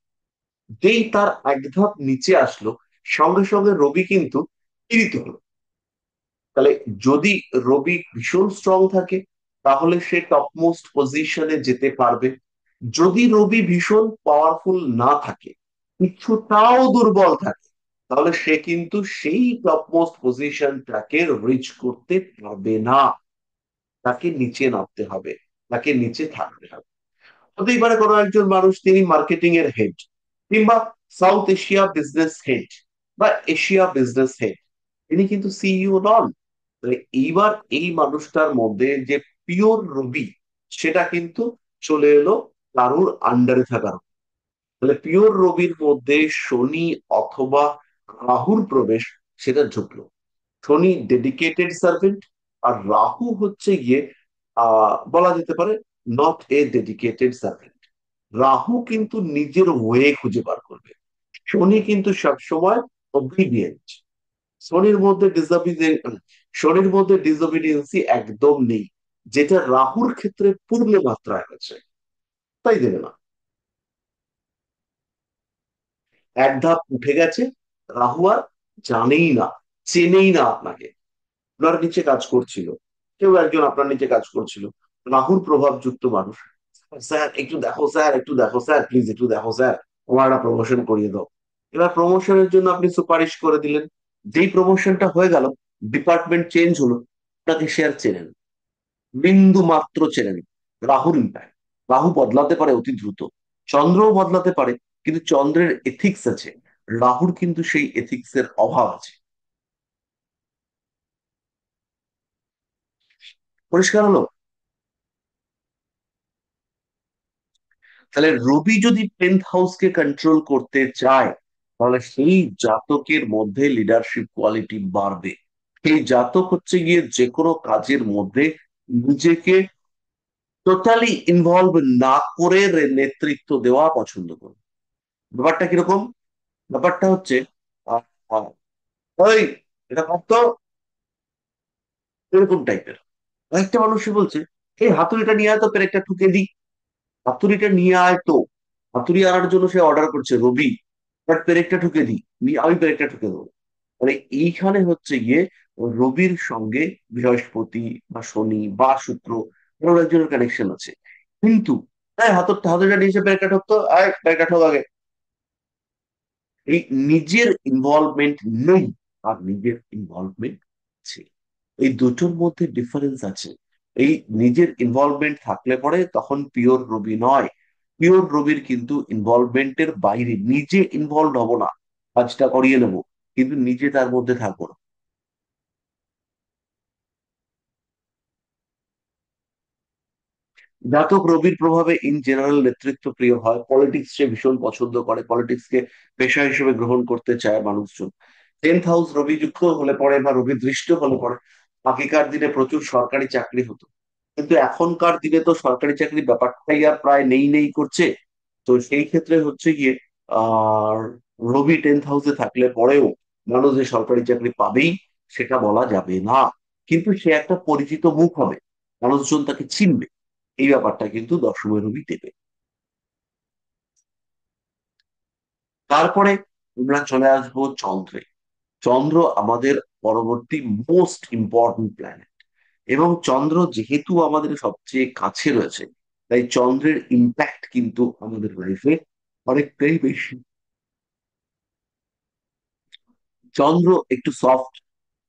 যেই তার এক ধাপ নিচে আসলো, সঙ্গে সঙ্গে রবি কিন্তু পীড়িত হলো। তাহলে যদি রবি ভীষণ স্ট্রং থাকে, তাহলে সে টপ মোস্ট পজিশনে যেতে পারবে। যদি রবি ভীষণ পাওয়ারফুল না থাকে, কিছুটাও দুর্বল থাকে, তাহলে সে কিন্তু সেই টপ মোস্ট পজিশনটাকে রিচ করতে পারবে না। তাকে নিচে নামতে হবে, তাকে নিচে থাকতে হবে। হতেই পারে কোনো একজন মানুষ, তিনি মার্কেটিং এর হেড, কিংবা সাউথ এশিয়া বিজনেস হেড বা এশিয়া বিজনেস হেড, তিনি কিন্তু সিইও নন। তাহলে এইবার এই মানুষটার মধ্যে যে পিওর রবি, সেটা কিন্তু চলে এলো কারুর আন্ডারে থাকার। তাহলে পিওর রবির মধ্যে শনি অথবা রাহুর প্রবেশ, সেটা ঢুকলো। শনি ডেডিকেটেড সার্ভেন্ট, আর রাহু হচ্ছে গিয়ে বলা যেতে পারে not a dedicated servant. Rahu কিন্তু নিজের ওয়ে খুঁজে বার করবে, শনি কিন্তু সবসময় অবিডিয়েন্ট। শনির মধ্যে শনির মধ্যে ডিসঅবিডিয়েন্সি একদম নেই, যেটা রাহুর ক্ষেত্রে পূর্ণ মাত্রায় আছে। তাই দেবে না, এক ধাপ উঠে গেছে, রাহু আর জানেই না, চেনেই না আপনাকে। আপনার নিচে কাজ করছিল, কেউ একজন আপনার নিচে কাজ করছিল, রাহুর প্রভাবযুক্ত মানুষ, স্যার একটু দেখো, স্যার একটু দেখো, স্যার প্লিজ একটু দেখো, স্যার আমার একটা প্রমোশন করিয়ে দাও। এবার প্রমোশনের জন্য আপনি সুপারিশ করে দিলেন, যেই প্রমোশনটা হয়ে গেল, ডিপার্টমেন্ট চেঞ্জ হলো, আপনাকে সে আর চেনেন, বিন্দু মাত্র চেনেন। রাহুর ইম্প্যাক্ট, রাহু বদলাতে পারে অতি দ্রুত, চন্দ্রও বদলাতে পারে, কিন্তু চন্দ্রের এথিক্স আছে, রাহুর কিন্তু সেই এথিক্স এর অভাব আছে। পরিষ্কার হলো? তাহলে রবি যদি 10th হাউসকে কন্ট্রোল করতে চায়, তাহলে সেই জাতকের মধ্যে লিডারশিপ কোয়ালিটি বাড়বে। সেই জাতক হচ্ছে গিয়ে যে কোনো কাজের মধ্যে নিজেকে টোটালি ইনভলভ না করে নেতৃত্ব দেওয়া পছন্দ করে। ব্যাপারটা কিরকম? ব্যাপারটা হচ্ছে আহ, আহ, ওই এটা করতো, এরকম টাইপের। একটা মানুষই বলছে, এই হাতুড়িটা নিয়ে আয় তো, পেরেকটা ঠুকে দিই, হাতুড়িটা নিয়ে আয় তো। হাতুড়ি আনার জন্য সে অর্ডার করছে রবি, বাট পেরেকটা ঠুকে দিই, আমি পেরেকটা ঠুকে দেবো। মানে এইখানে হচ্ছে গিয়ে রবির সঙ্গে বৃহস্পতি বা শনি বা শুক্র, কারোর একজনের কানেকশন আছে। কিন্তু হাতুড়িটা নিয়ে এসে পেরেকটা ঠকতো, আয় পেরেকটা ঠক আগে। এই নিজের ইনভলভমেন্ট নেই, আর নিজের ইনভলভমেন্ট আছে, এই দুটোর মধ্যে ডিফারেন্স আছে। এই নিজের ইনভলভমেন্ট থাকলে পরে তখন পিওর রবি নয়। পিওর রবির কিন্তু ইনভলভমেন্টের বাইরে, নিজে ইনভলভ হব না, কাজটা করিয়ে নেবো, কিন্তু নিজে তার মধ্যে থাকবো না। জাতক রবির প্রভাবে ইন জেনারেল নেতৃত্ব প্রিয় হয়, পলিটিক্স সে ভীষণ পছন্দ করে, পলিটিক্স কে পেশা হিসেবে গ্রহণ করতে চায় মানুষজন। 10th হাউস রবি যুক্ত হলে পরে বা রবি দৃষ্ট হলে পরে আগেকার দিনে প্রচুর সরকারি চাকরি হতো, কিন্তু এখনকার দিনে তো সরকারি চাকরির ব্যাপারটাই আর প্রায় নেই নেই করছে। তো সেই ক্ষেত্রে হচ্ছে গিয়ে আর রবি 10th হাউসে থাকলে পরেও মানুষ যে সরকারি চাকরি পাবেই সেটা বলা যাবে না, কিন্তু সে একটা পরিচিত মুখ হবে, মানুষজন তাকে চিনবে, এই ব্যাপারটা কিন্তু দশমের রবি দেবে। তারপরে আমরা চলে আসবো চন্দ্রে। চন্দ্র আমাদের পরবর্তী মোস্ট ইম্পর্টেন্ট প্ল্যানেট, এবং চন্দ্র যেহেতু আমাদের সবচেয়ে কাছে রয়েছে, তাই চন্দ্রের ইম্প্যাক্ট কিন্তু আমাদের লাইফে অনেকটাই বেশি। চন্দ্র একটু সফট,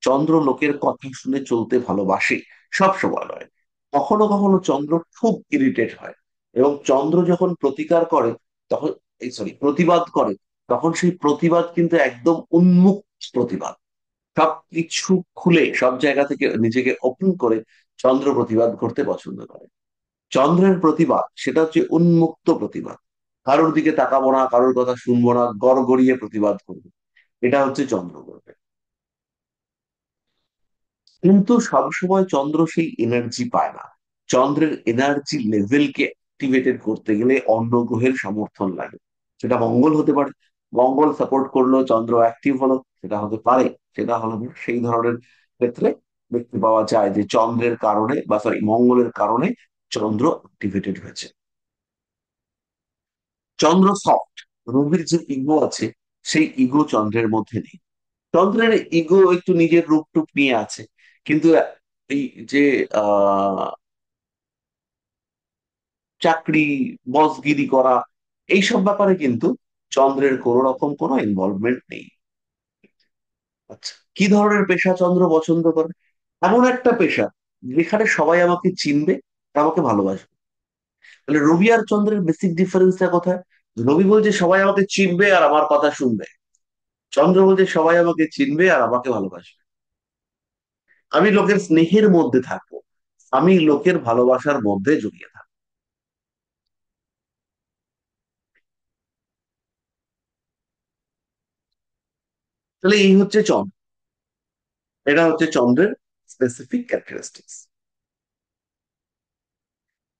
চন্দ্র লোকের কথা শুনে চলতে ভালোবাসে, সব সময় নয়। কখনো কখনো চন্দ্র খুব ইরিটেট হয়, এবং চন্দ্র যখন প্রতিকার করে তখন, প্রতিবাদ করে, তখন সেই প্রতিবাদ কিন্তু একদম উন্মুক্ত প্রতিবাদ, সবকিছু খুলে সব জায়গা থেকে নিজেকে ওপেন করে চন্দ্র প্রতিবাদ করতে পছন্দ করে। চন্দ্রের প্রতিবাদ সেটা হচ্ছে উন্মুক্ত প্রতিবাদ, কারোর দিকে তাকাবো না, কারোর কথা শুনবো না, গড়গড়িয়ে প্রতিবাদ করবো, এটা হচ্ছে চন্দ্র করবে। কিন্তু সবসময় চন্দ্র সেই এনার্জি পায় না। চন্দ্রের এনার্জি লেভেলকে অ্যাক্টিভেটেড করতে গেলে অন্য গ্রহের সমর্থন লাগে। সেটা মঙ্গল হতে পারে, মঙ্গল সাপোর্ট করলো চন্দ্র অ্যাক্টিভ হলো, সেটা হতে পারে। সেটা হলো সেই ধরনের ক্ষেত্রে দেখতে পাওয়া যায় যে চন্দ্রের কারণে, বা সরি মঙ্গলের কারণে চন্দ্র অ্যাক্টিভেটেড হয়েছে। চন্দ্র সফট, রবির যে ইগো আছে সেই ইগো চন্দ্রের মধ্যে নেই। চন্দ্রের ইগো একটু নিজের রূপ টুপ নিয়ে আছে, কিন্তু এই যে আহ চাকরি, বসগিরি করা, এইসব ব্যাপারে কিন্তু চন্দ্রের কোন রকম কোনো ইনভলভমেন্ট নেই। আচ্ছা, কি ধরনের পেশা চন্দ্র পছন্দ করে? এমন একটা পেশা যেখানে সবাই আমাকে চিনবে আর আমাকে ভালোবাসবে। তাহলে রবি আর চন্দ্রের বেসিক ডিফারেন্সটা কোথায়? রবি বলছে সবাই আমাকে চিনবে আর আমার কথা শুনবে, চন্দ্র বলছে সবাই আমাকে চিনবে আর আমাকে ভালোবাসবে। আমি লোকের স্নেহের মধ্যে থাকবো, আমি লোকের ভালোবাসার মধ্যে জড়িয়ে থাকবো। তাহলে এই হচ্ছে চন্দ্র, এটা হচ্ছে চন্দ্রের স্পেসিফিক ক্যারেক্টারিস্টিক্স।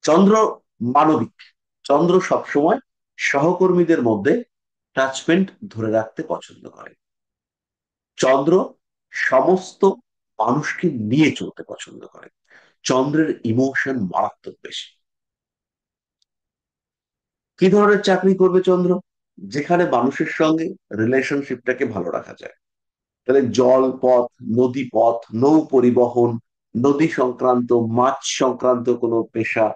চন্দ্র মানবিক, চন্দ্র সবসময় সহকর্মীদের মধ্যে টাচমেন্ট ধরে রাখতে পছন্দ করে। চন্দ্র সমস্ত মানুষকে নিয়ে চলতে পছন্দ করে। চন্দ্রের ইমোশন মারাত্মক বেশি। কি ধরনের চাকরি করবে চন্দ্র? যেখানে মানুষের সঙ্গে রিলেশনশিপটাকে ভালো রাখা যায়। তাহলে জল পথ, নদী পথ, নৌ পরিবহন, নদী সংক্রান্ত, মাছ সংক্রান্ত কোনো পেশা,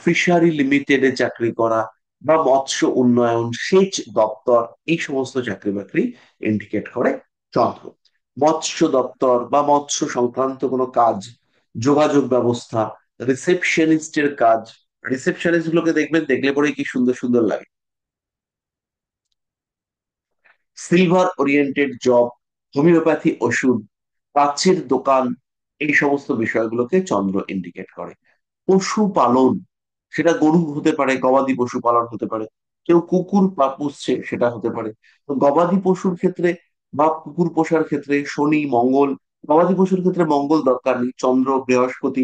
ফিশারি লিমিটেডে চাকরি করা, বা মৎস্য উন্নয়ন, সেচ দপ্তর, এই সমস্ত চাকরি বাকরি ইন্ডিকেট করে চন্দ্র। মৎস্য দপ্তর বা মৎস্য সংক্রান্ত কোনো কাজ, যোগাযোগ ব্যবস্থা, রিসেপশনিস্টের কাজ। রিসেপশনিস্ট গুলোকে দেখবেন, দেখলে পরে কি সুন্দর সুন্দর লাগে। সিলভার ওরিয়েন্টেড জব, হোমিওপ্যাথি ওষুধ, প্রাচ্যের দোকান, এই সমস্ত বিষয়গুলোকে চন্দ্র ইন্ডিকেট করে। পশুপালন, সেটা গরু হতে পারে, গবাদি পশু পালন হতে পারে, কেউ কুকুর পুষছে সেটা হতে পারে। তো গবাদি পশুর ক্ষেত্রে বা কুকুর পোষার ক্ষেত্রে শনি মঙ্গল, গবাদি পশুর ক্ষেত্রে মঙ্গল দরকার নেই, চন্দ্র বৃহস্পতি,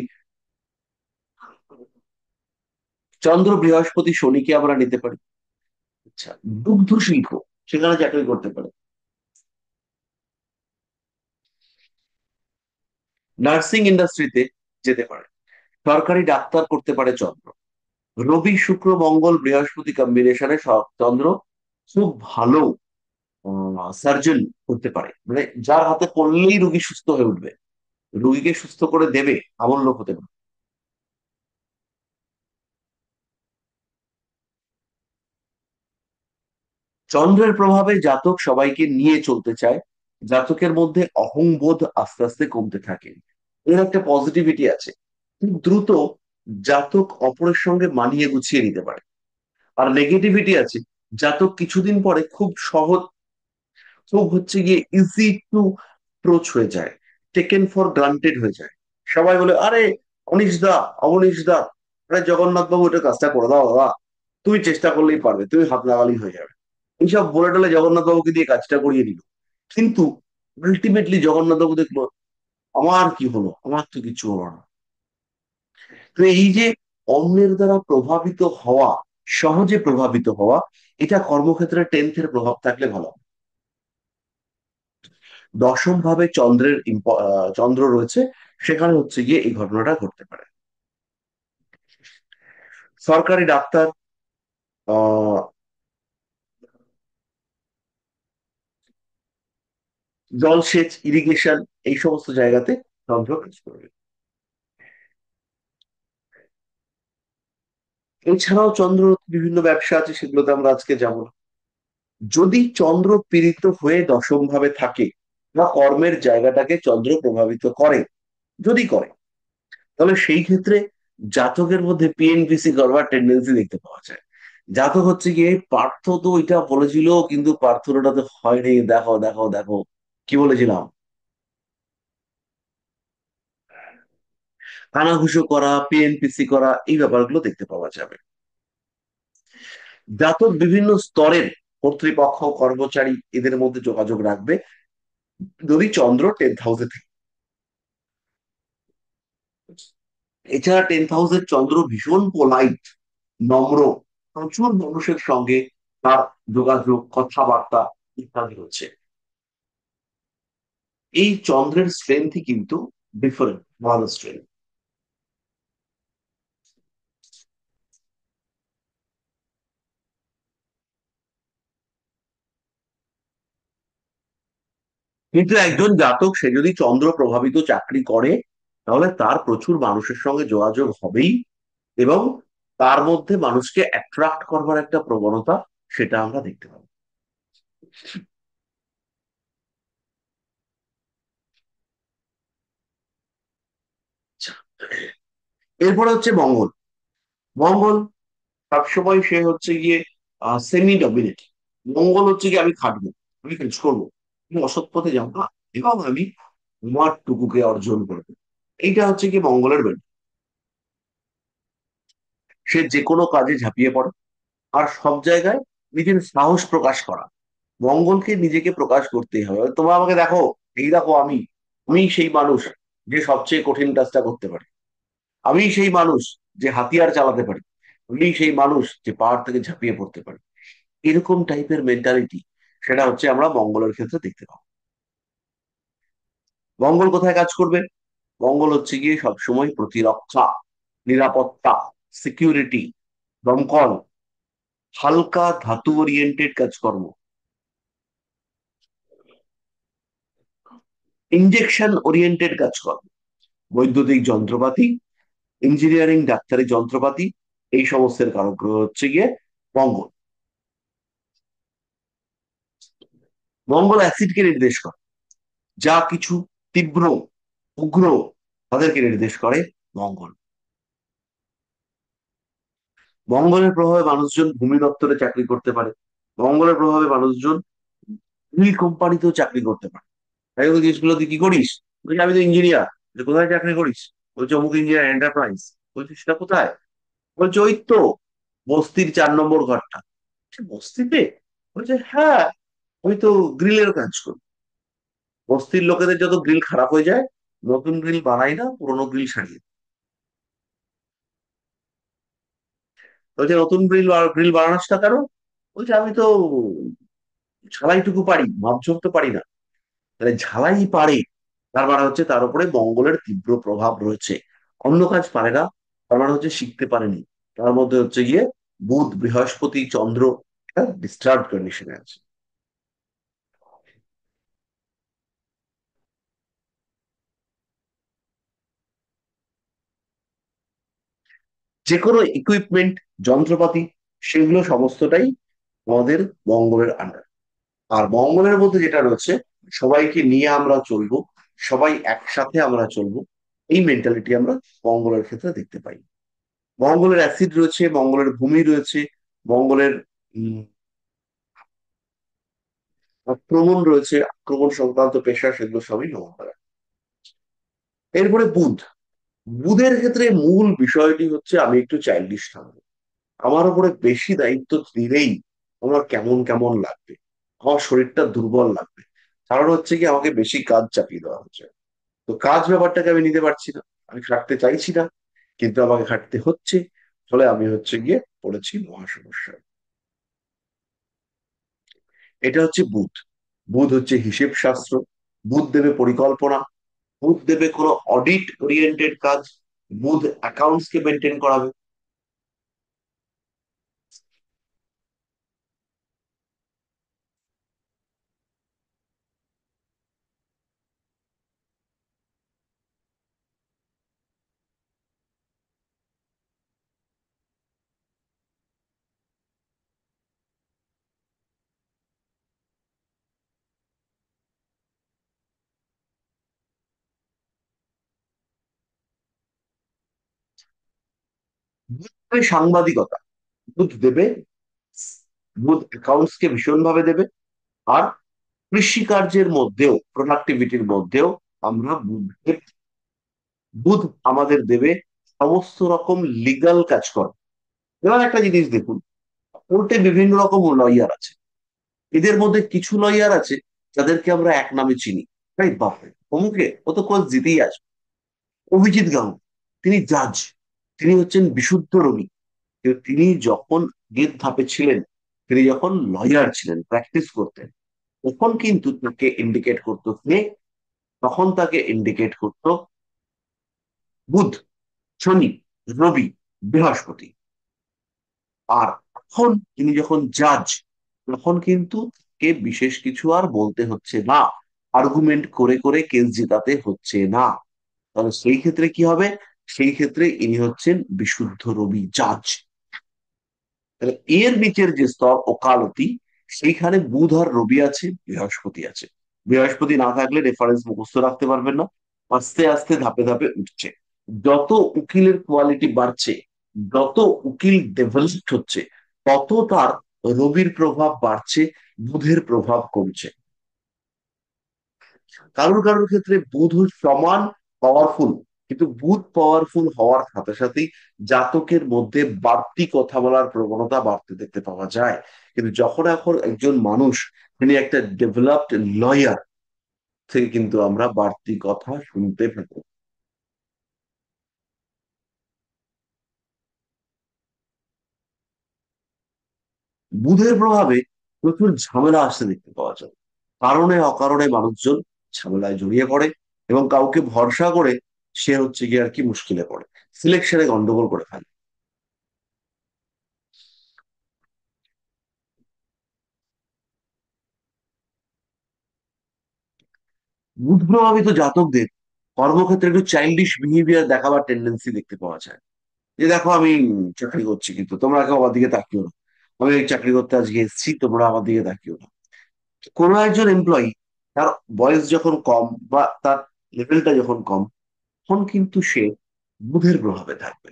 চন্দ্র বৃহস্পতি শনিকে আমরা নিতে পারি। আচ্ছা, দুগ্ধ শিল্প, সেখানে চাকরি করতে পারে। নার্সিং ইন্ডাস্ট্রিতে যেতে পারে। সরকারি ডাক্তার করতে পারে চন্দ্র। রবি শুক্র মঙ্গল বৃহস্পতি কম্বিনেশনে সব চন্দ্র খুব ভালো সার্জন করতে পারে, মানে যার হাতে পড়লেই রোগী সুস্থ হয়ে উঠবে, রোগীকে সুস্থ করে দেবে, এমন লোক হতে পারে। চন্দ্রের প্রভাবে জাতক সবাইকে নিয়ে চলতে চায়, জাতকের মধ্যে অহংবোধ আস্তে আস্তে কমতে থাকে, এর একটা পজিটিভিটি আছে। খুব দ্রুত জাতক অপরের সঙ্গে মানিয়ে গুছিয়ে নিতে পারে। আর নেগেটিভিটি আছে, জাতক কিছুদিন পরে খুব সহজ, খুব হচ্ছে গিয়ে ইজি টু অ্যাপ্রোচ হয়ে যায়, টেকেন ফর গ্রান্টেড হয়ে যায়। সবাই বলে, আরে অনিশ দা, অবনীশ দা, আরে জগন্নাথ বাবু এটা কাজটা করে দাও দাদা, তুমি চেষ্টা করলেই পারবে, তুমি হাত লাগালেই হয়ে যাবে। এইসব বলে টলে জগন্নাথ বাবুকে দিয়ে কাজটা করিয়ে দিল। কিন্তু আলটিমেটলি জগন্নাথ বাবু দেখলো আমার কি হলো, আমার তো কিছু হলো না। তো এই যে অন্যের দ্বারা প্রভাবিত হওয়া, সহজে প্রভাবিত হওয়া, এটা কর্মক্ষেত্রে টেন্থের প্রভাব থাকলে ভালো। দশম ভাবে চন্দ্র রয়েছে, সেখানে হচ্ছে গিয়ে এই ঘটনাটা ঘটতে পারে। সরকারি ডাক্তার, আহ জলসেচ, ইরিগেশন, এই সমস্ত জায়গাতে চন্দ্র কাজ করবে। এছাড়াও চন্দ্র বিভিন্ন ব্যবসা আছে, সেগুলোতে আমরা আজকে যাব না। যদি চন্দ্র পীড়িত হয়ে দশম ভাবে থাকে বা কর্মের জায়গাটাকে চন্দ্র প্রভাবিত করে, যদি করে, তাহলে সেই ক্ষেত্রে জাতকের মধ্যে পিএনপিসি করবার টেন্ডেন্সি দেখতে পাওয়া যায়। জাতক হচ্ছে গিয়ে পার্থ তো এটা বলেছিল, কিন্তু পার্থর ওটা তো হয়নি, দেখো দেখো দেখো কি বলেছিলাম, কানাঘুষো করা, পিএনপিসি করা, এই ব্যাপারগুলো দেখতে পাওয়া যাবে। জাতক বিভিন্ন স্তরের কর্তৃপক্ষ, কর্মচারী, এদের মধ্যে যোগাযোগ রাখবে যদি চন্দ্র 10th হাউসে থাকে। এছাড়া 10th হাউসের চন্দ্র ভীষণ পোলাইট, নম্র, প্রচুর মানুষের সঙ্গে তার যোগাযোগ, কথাবার্তা ইত্যাদি হচ্ছে। এই চন্দ্রের স্ট্রেংথই কিন্তু ডিফারেন্ট, ভালো স্ট্রেংথ। কিন্তু একজন জাতক সে যদি চন্দ্র প্রভাবিত চাকরি করে, তাহলে তার প্রচুর মানুষের সঙ্গে যোগাযোগ হবেই, এবং তার মধ্যে মানুষকে অ্যাট্রাক্ট করবার একটা প্রবণতা, সেটা আমরা দেখতে পাবো। আচ্ছা, এরপরে হচ্ছে মঙ্গল। মঙ্গল সবসময় সে হচ্ছে গিয়ে সেমি ডমিনেট। মঙ্গল হচ্ছে গিয়ে আমি খাটবো, আমি কাজ করবো, আমি অসৎ পথে যাবো না, এবং আমি আমার টুকুকে অর্জন করবো। এইটা হচ্ছে কি মঙ্গলের বেল। সে যে কোনো কাজে ঝাঁপিয়ে পড়ে, আর সব জায়গায় নিজের সাহস প্রকাশ করা। মঙ্গলকে নিজেকে প্রকাশ করতেই হবে। তোমরা আমাকে দেখো, এই দেখো আমি, আমি সেই মানুষ যে সবচেয়ে কঠিন কাজটা করতে পারে, আমি সেই মানুষ যে হাতিয়ার চালাতে পারি, আমি সেই মানুষ যে পাহাড় থেকে ঝাঁপিয়ে পড়তে পারে। এরকম টাইপের মেন্টালিটি, সেটা হচ্ছে আমরা মঙ্গলের ক্ষেত্রে দেখতে পাবো। মঙ্গল কোথায় কাজ করবে? মঙ্গল হচ্ছে গিয়ে সবসময় প্রতিরক্ষা, নিরাপত্তা, সিকিউরিটি, দমকল, হালকা ধাতু ওরিয়েন্টেড কাজকর্ম, ইনজেকশন ওরিয়েন্টেড কাজকর্ম, বৈদ্যুতিক যন্ত্রপাতি, ইঞ্জিনিয়ারিং, ডাক্তারি যন্ত্রপাতি, এই সমস্তের কারক গ্রহ হচ্ছে গিয়ে মঙ্গল। মঙ্গল অ্যাসিডকে নির্দেশ করে, যা কিছু তীব্র, উগ্র, তাদেরকে নির্দেশ করে মঙ্গল। মঙ্গলের প্রভাবে মানুষজন ভূমি দপ্তরে চাকরি করতে পারে। মঙ্গলের প্রভাবে মানুষজন নীল কোম্পানিতেও চাকরি করতে পারে। তাই ওই জিনিসগুলো তুই কি করিস? বলছি আমি তো ইঞ্জিনিয়ার। কোথায় চাকরি করিস? বলছে অমুক ইঞ্জিনিয়ার এন্টারপ্রাইজ। বলছি সেটা কোথায়? বলছে ওই তো বস্তির 4 নম্বর ঘরটা। বলছে, বস্তিতে? বলছে হ্যাঁ, আমি তো গ্রিলের কাজ করি। বস্তির লোকেদের যত গ্রিল খারাপ হয়ে যায়, নতুন গ্রিল বানাই না, পুরোনো গ্রিল সারিয়ে দিই। বলছে নতুন গ্রিল বানানোসটা কেন? বলছে আমি তো ঝালাইটুকু পারি, মাপঝোপ তো পারি না। তাহলে ঝালাই পারে, তার মানে হচ্ছে তার উপরে মঙ্গলের তীব্র প্রভাব রয়েছে। অন্য কাজ পারে না, তার মানে হচ্ছে শিখতে পারেনি। তার মধ্যে হচ্ছে গিয়ে বুধ, বৃহস্পতি, চন্দ্র, এটা ডিস্টার্ব কন্ডিশনে আছে। যে কোনো ইকুইপমেন্ট, যন্ত্রপাতি, সেগুলো সমস্তটাই আমাদের মঙ্গলের আন্ডার। আর মঙ্গলের মধ্যে যেটা রয়েছে, সবাইকে নিয়ে আমরা চলবো, সবাই একসাথে আমরা চলবো, এই মেন্টালিটি আমরা মঙ্গলের ক্ষেত্রে দেখতে পাই। মঙ্গলের অ্যাসিড রয়েছে, মঙ্গলের ভূমি রয়েছে, মঙ্গলের উম, আক্রমণ রয়েছে, আক্রমণ সংক্রান্ত পেশা, সেগুলো সবই মঙ্গল। এরপরে বুধ। বুধের ক্ষেত্রে মূল বিষয়টি হচ্ছে আমি একটু চাইল্ডিশ থাকবো, আমার উপরে বেশি দায়িত্ব দিলেই আমার কেমন কেমন লাগবে, আমার শরীরটা দুর্বল লাগবে। কারণ হচ্ছে কি আমাকে বেশি কাজ চাপিয়ে দেওয়া হচ্ছে। তো কাজ ব্যাপারটাকে আমি নিতে পারছি না, আমি খাটতে চাইছি না, কিন্তু আমাকে খাটতে হচ্ছে। ফলে আমি হচ্ছে গিয়ে পড়েছি মহা সমস্যা। এটা হচ্ছে বুধ। বুধ হচ্ছে হিসেব শাস্ত্র, বুধ দেবে পরিকল্পনা, বুধ দেবে কোনো অডিট ওরিয়েন্টেড কাজ, বুধ অ্যাকাউন্টস কে মেনটেন করাবে। বুধ দেবে সাংবাদিকতা, বুধ দেবে, বুধ অ্যাকাউন্টস কে ভীষণভাবে দেবে। আর কৃষিকার্যের মধ্যেও, প্রোডাক্টিভিটির মধ্যেও আমরা বুধকে, বুধ আমাদের দেবে সমস্ত রকম লিগাল কাজকর্ম। এবার একটা জিনিস দেখুন, কোর্টে বিভিন্ন রকম লয়ার আছে, এদের মধ্যে কিছু লয়ার আছে যাদেরকে আমরা এক নামে চিনি, তাই বাপরে অমুকে ও তো কোচ জিতেই আসবে। অভিজিৎ গাঙ্গুলি, তিনি জাজ, তিনি হচ্ছেন বিশুদ্ধ রবি। কিন্তু তিনি যখন গেট ধাপে ছিলেন, তিনি যখন লয়ার ছিলেন, প্র্যাকটিস করতেন, তখন কিন্তু তাকে ইন্ডিকেট করতো কে, তখন তাকে ইন্ডিকেট করতো বুধ, শনি, রবি, বৃহস্পতি। আর এখন তিনি যখন জাজ, তখন কিন্তু কে বিশেষ কিছু আর বলতে হচ্ছে না, আর্গুমেন্ট করে করে কেস জেতাতে হচ্ছে না। তাহলে সেই ক্ষেত্রে কি হবে, সেই ক্ষেত্রে ইনি হচ্ছেন বিশুদ্ধ রবি, জাজ। তাহলে এর নিচের যে স্তর ওকালতি, সেইখানে বুধ আর রবি আছে, বৃহস্পতি আছে। বৃহস্পতি না থাকলে রেফারেন্স মুখস্থ রাখতে পারবেন না। আস্তে আস্তে ধাপে ধাপে উঠছে। যত উকিলের কোয়ালিটি বাড়ছে, যত উকিল ডেভেলপড হচ্ছে, তত তার রবির প্রভাব বাড়ছে, বুধের প্রভাব কমছে। কারোর কারোর ক্ষেত্রে বুধ সমান পাওয়ারফুল, কিন্তু বুধ পাওয়ারফুল হওয়ার সাথে সাথেই জাতকের মধ্যে বাড়তি কথা বলার প্রবণতা বাড়তে দেখতে পাওয়া যায়। কিন্তু যখন এখন একজন মানুষ, তিনি একটা ডেভেলপড লয়ার, থেকে কিন্তু আমরা বাড়তি কথা শুনতে পাবো। বুধের প্রভাবে প্রচুর ঝামেলা আসতে দেখতে পাওয়া যায়। কারণে অকারণে মানুষজন ঝামেলায় জড়িয়ে পড়ে, এবং কাউকে ভরসা করে সে হচ্ছে গিয়ে আর কি মুশকিলে পড়ে, সিলেকশনে গন্ডগোল করে ফেলে। বুধ প্রভাবিত জাতকদের কর্মক্ষেত্রে একটু চাইল্ডিশ বিহেভিয়ার দেখাবার টেন্ডেন্সি দেখতে পাওয়া যায়। যে দেখো আমি চাকরি করছি, কিন্তু তোমরা কেউ আমার দিকে তাকিও না, আমি এই চাকরি করতে আজকে এসেছি, তোমরা আমার দিকে তাকিও না। কোনো একজন এমপ্লয়ি, তার বয়স যখন কম বা তার লেভেলটা যখন কম, তখন কিন্তু সে বুধের প্রভাবে থাকবে।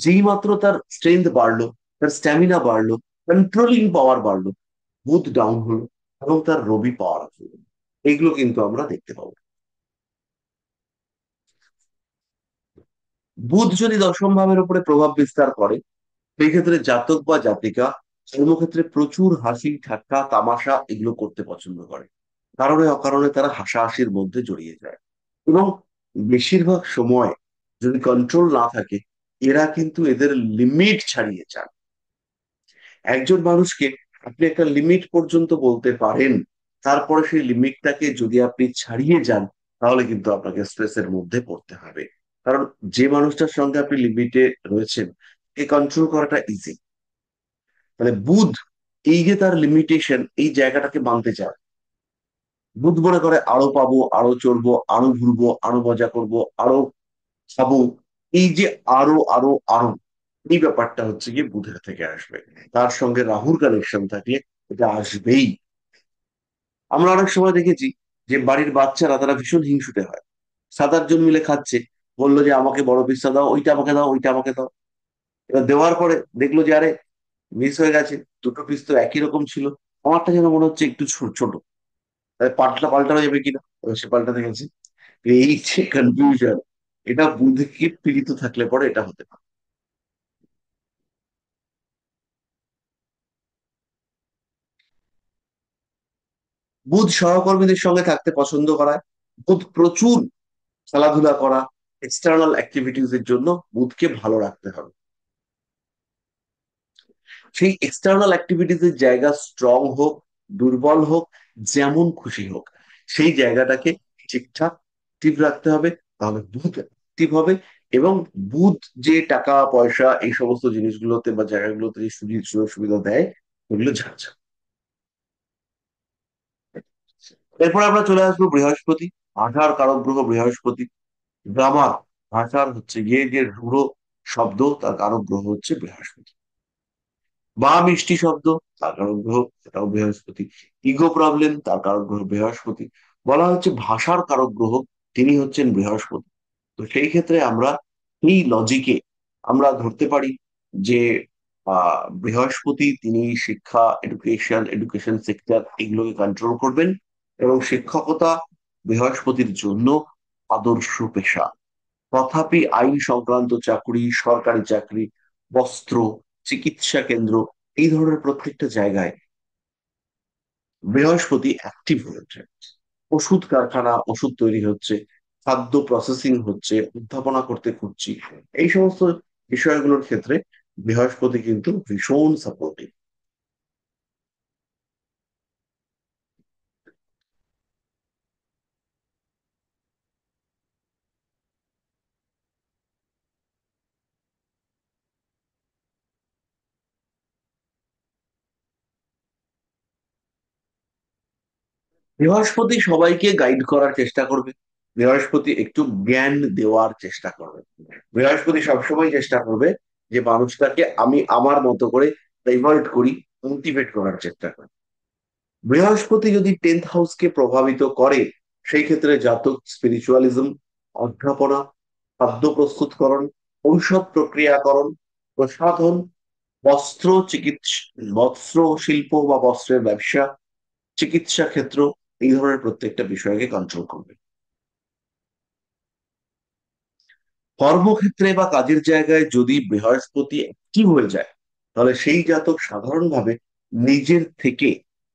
যেই মাত্র তার স্ট্রেংথ বাড়লো, তার স্ট্যামিনা বাড়লো, কন্ট্রোলিং পাওয়ার বাড়লো, বুধ ডাউন হলো এবং তার রবি পাওয়ার হলো। এইগুলো কিন্তু আমরা দেখতে পাবো। বুধ যদি দশম ভাবের উপরে প্রভাব বিস্তার করে, সেই ক্ষেত্রে জাতক বা জাতিকা কর্মক্ষেত্রে প্রচুর হাসি ঠাট্টা তামাশা এগুলো করতে পছন্দ করে। কারণে অকারণে তারা হাসাহাসির মধ্যে জড়িয়ে যায়, এবং বেশিরভাগ সময় যদি কন্ট্রোল না থাকে, এরা কিন্তু এদের লিমিট ছাড়িয়ে যান। একজন মানুষকে আপনি একটা লিমিট পর্যন্ত বলতে পারেন, তারপরে সেই লিমিটটাকে যদি আপনি ছাড়িয়ে যান, তাহলে কিন্তু আপনাকে স্ট্রেসের মধ্যে পড়তে হবে। কারণ যে মানুষটার সঙ্গে আপনি লিমিটে রয়েছেন, এ কন্ট্রোল করাটা ইজি। মানে বুধ, এই যে তার লিমিটেশন, এই জায়গাটাকে মানতে চায়। বুধ মনে করে আরো পাবো, আরো চড়বো, আরো ঘুরবো, আরো মজা করব, আরো খাবো। এই যে আরো আরো আরো, এই ব্যাপারটা হচ্ছে গিয়ে বুধের থেকে আসবে। তার সঙ্গে রাহুর কানেকশন থাকলে এটা আসবেই। আমরা অনেক সময় দেখেছি যে বাড়ির বাচ্চারা তারা ভীষণ হিংসুটে হয়। 7-8 জন মিলে খাচ্ছে, বললো যে আমাকে বড় পিসটা দাও, ওইটা আমাকে দাও, ওইটা আমাকে দাও। এবার দেওয়ার পরে দেখলো যে আরে মিস হয়ে গেছে, দুটো পিস তো একই রকম ছিল, আমারটা যেন মনে হচ্ছে একটু ছোট ছোট, তাই পাল্টানো যাবে কিনা। এবার সে পাল্টাতে গেছে। এই যে কনফিউশন, এটা বুদ্ধিকে পীড়িত থাকলে পরে এটা হতে পারে। বুধ সহকর্মীদের সঙ্গে থাকতে পছন্দ করায়। বুধ প্রচুর খেলাধুলা করা, এক্সটার্নাল অ্যাক্টিভিটিস এর জন্য বুধকে ভালো রাখতে হবে। সেই এক্সটার্নাল অ্যাক্টিভিটিস এর জায়গা স্ট্রং হোক, দুর্বল হোক, যেমন খুশি হোক, সেই জায়গাটাকে ঠিকঠাক অ্যাক্টিভ রাখতে হবে, তাহলে বুধ অ্যাক্টিভ হবে। এবং বুধ যে টাকা পয়সা এই সমস্ত জিনিসগুলোতে বা জায়গাগুলোতে যে সুযোগ সুবিধা দেয়, ওগুলো ঝাড়ছে। এরপর আমরা চলে আসবো বৃহস্পতি, ভাষার কারক গ্রহ বৃহস্পতি। গ্রামার, ভাষার হচ্ছে গিয়ে যে রূঢ় শব্দ, তার কারক গ্রহ হচ্ছে বৃহস্পতি। বা মিষ্টি শব্দ, তার কারক গ্রহ সেটাও বৃহস্পতি। ইগো প্রবলেম, তার কারক গ্রহ বৃহস্পতি। বলা হচ্ছে ভাষার কারক গ্রহ তিনি হচ্ছেন বৃহস্পতি। তো সেই ক্ষেত্রে আমরা এই লজিকে আমরা ধরতে পারি যে বৃহস্পতি তিনি শিক্ষা, এডুকেশন সেক্টর এগুলোকে কন্ট্রোল করবেন। এবং শিক্ষকতা বৃহস্পতির জন্য আদর্শ পেশা। তথাপি আইন সংক্রান্ত চাকরি, সরকারি চাকরি, বস্ত্র, চিকিৎসা কেন্দ্র, এই ধরনের প্রত্যেকটা জায়গায় বৃহস্পতি অ্যাক্টিভ হয়েছে। ওষুধ কারখানা, ওষুধ তৈরি হচ্ছে, খাদ্য প্রসেসিং হচ্ছে, উদ্ভাবনা করতে খুঁজছি, এই সমস্ত বিষয়গুলোর ক্ষেত্রে বৃহস্পতি কিন্তু ভীষণ সাপোর্টিভ। বৃহস্পতি সবাইকে গাইড করার চেষ্টা করবে। বৃহস্পতি একটু জ্ঞান দেওয়ার চেষ্টা করবে। বৃহস্পতি সবসময় চেষ্টা করবে যে মানুষটাকে আমি আমার মতো করে ডাইভার্ট করি, মোটিভেট করার চেষ্টা করি। বৃহস্পতি যদি 10th হাউসকে প্রভাবিত করে, সেই ক্ষেত্রে জাতক স্পিরিচুয়ালিজম, অধ্যাপনা, খাদ্য প্রস্তুতকরণ, ঔষধ প্রক্রিয়াকরণ, প্রসাধন, বস্ত্র শিল্প বা বস্ত্রের ব্যবসা, চিকিৎসা ক্ষেত্র, এই ধরনের প্রত্যেকটা বিষয়কে কন্ট্রোল করবে। কর্মক্ষেত্রে বা কাজের জায়গায় যদি বৃহস্পতি অ্যাক্টিভ হয়ে যায়, তাহলে নিজের থেকে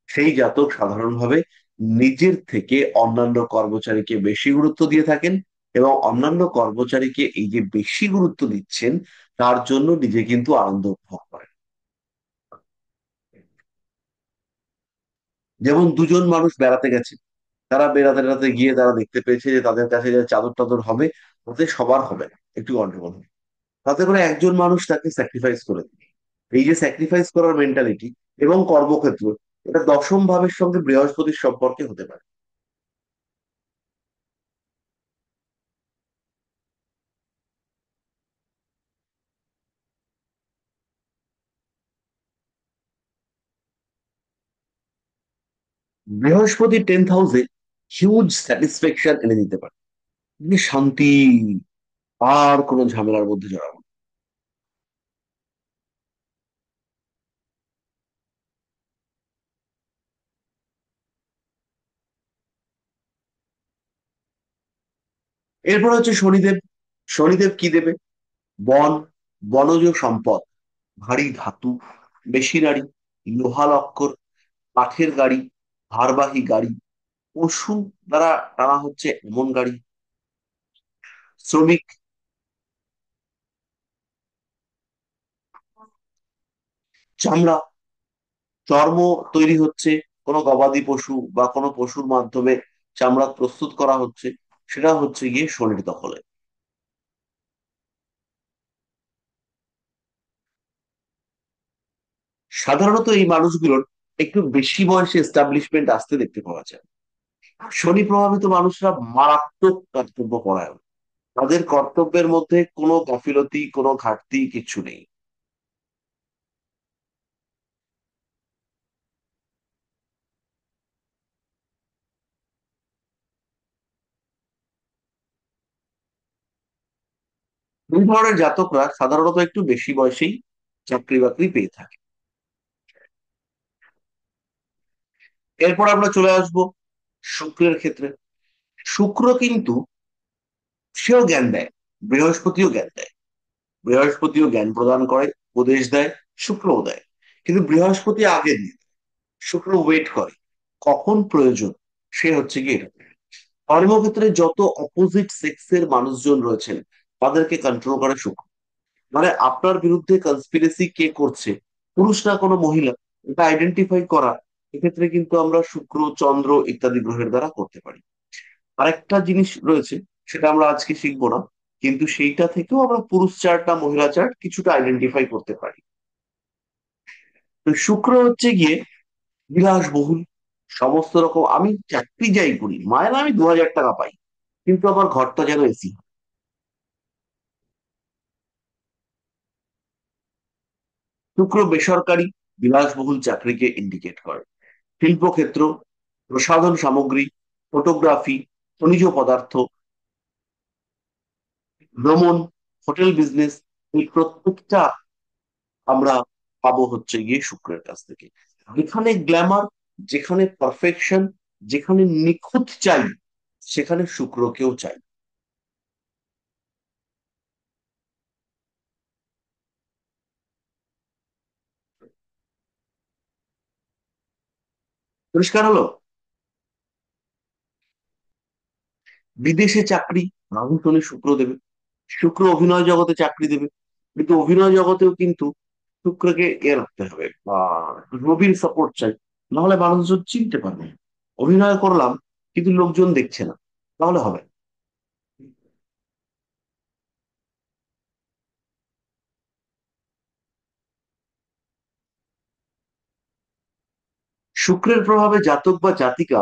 সেই জাতক সাধারণভাবে নিজের থেকে অন্যান্য কর্মচারীকে বেশি গুরুত্ব দিয়ে থাকেন। এবং অন্যান্য কর্মচারীকে এই যে বেশি গুরুত্ব দিচ্ছেন, তার জন্য নিজে কিন্তু আনন্দ উপভোগ করেন। যেমন দুজন মানুষ বেড়াতে গেছে, তারা বেড়াতে বেড়াতে গিয়ে তারা দেখতে পেয়েছে যে তাদের কাছে যে চাদর টাদর হবে, তাতে সবার হবে না, একটু গন্ডগোল হবে। তাতে করে একজন মানুষ তাকে স্যাক্রিফাইস করে দিবে। এই যে স্যাক্রিফাইস করার মেন্টালিটি এবং কর্মক্ষেত্র, এটা দশম ভাবের সঙ্গে বৃহস্পতির সম্পর্কে হতে পারে। বৃহস্পতি 10th হাউসে হিউজ স্যাটিসফ্যাকশন এনে দিতে পারে। মানে শান্তি, আর কোনো ঝামেলার মধ্যে জড়াবো না। এরপর হচ্ছে শনিদেব। শনিদেব কি দেবে? বন, বনজ সম্পদ, ভারী ধাতু, মেশিনারি, লোহা লক্কর, কাঠের গাড়ি, ভারবাহী গাড়ি, পশু দ্বারা টানা হচ্ছে এমন গাড়ি, শ্রমিক, চামড়া, চর্ম তৈরি হচ্ছে, কোনো গবাদি পশু বা কোনো পশুর মাধ্যমে চামড়া প্রস্তুত করা হচ্ছে, সেটা হচ্ছে গিয়ে শনির দখলে। সাধারণত এই মানুষগুলোর একটু বেশি বয়সে এস্টাবলিশমেন্ট আসতে দেখতে পাওয়া যায়। শনি প্রভাবিত মানুষরা মারাত্মক কর্তব্য পরায়ণ। তাদের কর্তব্যের মধ্যে কোনো গাফিলতি, কোনো ঘাটতি কিছু নেই। এই ধরনের জাতকরা সাধারণত একটু বেশি বয়সেই চাকরি বাকরি পেয়ে থাকে। এরপর আমরা চলে আসব শুক্রের ক্ষেত্রে। শুক্র কিন্তু সেও জ্ঞান দেয়, বৃহস্পতিও জ্ঞান দেয়। বৃহস্পতিও জ্ঞান প্রদান করে, উপদেশ দেয়, শুক্রও দেয়। কিন্তু বৃহস্পতি আগে দিয়ে দেয়, শুক্র ওয়েট করে কখন প্রয়োজন, সে হচ্ছে কি এটা। কর্মক্ষেত্রে যত অপোজিট সেক্সের মানুষজন রয়েছেন তাদেরকে কন্ট্রোল করে শুক্র। মানে আপনার বিরুদ্ধে কনস্পিরেসি কে করছে, পুরুষ না কোনো মহিলা, এটা আইডেন্টিফাই করা এক্ষেত্রে কিন্তু আমরা শুক্র, চন্দ্র ইত্যাদি গ্রহের দ্বারা করতে পারি। আরেকটা জিনিস রয়েছে, সেটা আমরা আজকে শিখবো না, কিন্তু সেইটা থেকেও আমরা পুরুষ চার্ট না মহিলা চার্ট কিছুটা আইডেন্টিফাই করতে পারি। তো শুক্র হচ্ছে গিয়ে বিলাসবহুল, সমস্ত রকম। আমি চাকরি যাই করি, মায়ের আমি 2000 টাকা পাই, কিন্তু আমার ঘরটা যেন এসি। শুক্র বেসরকারি বিলাসবহুল চাকরিকে ইন্ডিকেট করে। শিল্পক্ষেত্র, প্রসাধন সামগ্রী, ফটোগ্রাফি, খনিজ পদার্থ, ভ্রমণ, হোটেল বিজনেস, এই প্রত্যেকটা আমরা পাবো হচ্ছে গিয়ে শুক্রের কাছ থেকে। যেখানে গ্ল্যামার, যেখানে পারফেকশন, যেখানে নিখুঁত চাই, সেখানে শুক্রকেও চাই। পরিষ্কার হলো? বিদেশে চাকরি রাহু শনি শুক্র দেবে। শুক্র অভিনয় জগতে চাকরি দেবে, কিন্তু অভিনয় জগতেও কিন্তু শুক্রকে রাখতে হবে বা রবির সাপোর্ট চাই, নাহলে মানুষজন চিনতে পারবে না। অভিনয় করলাম কিন্তু লোকজন দেখছে না, তাহলে হবে না। শুক্রের প্রভাবে জাতক বা জাতিকা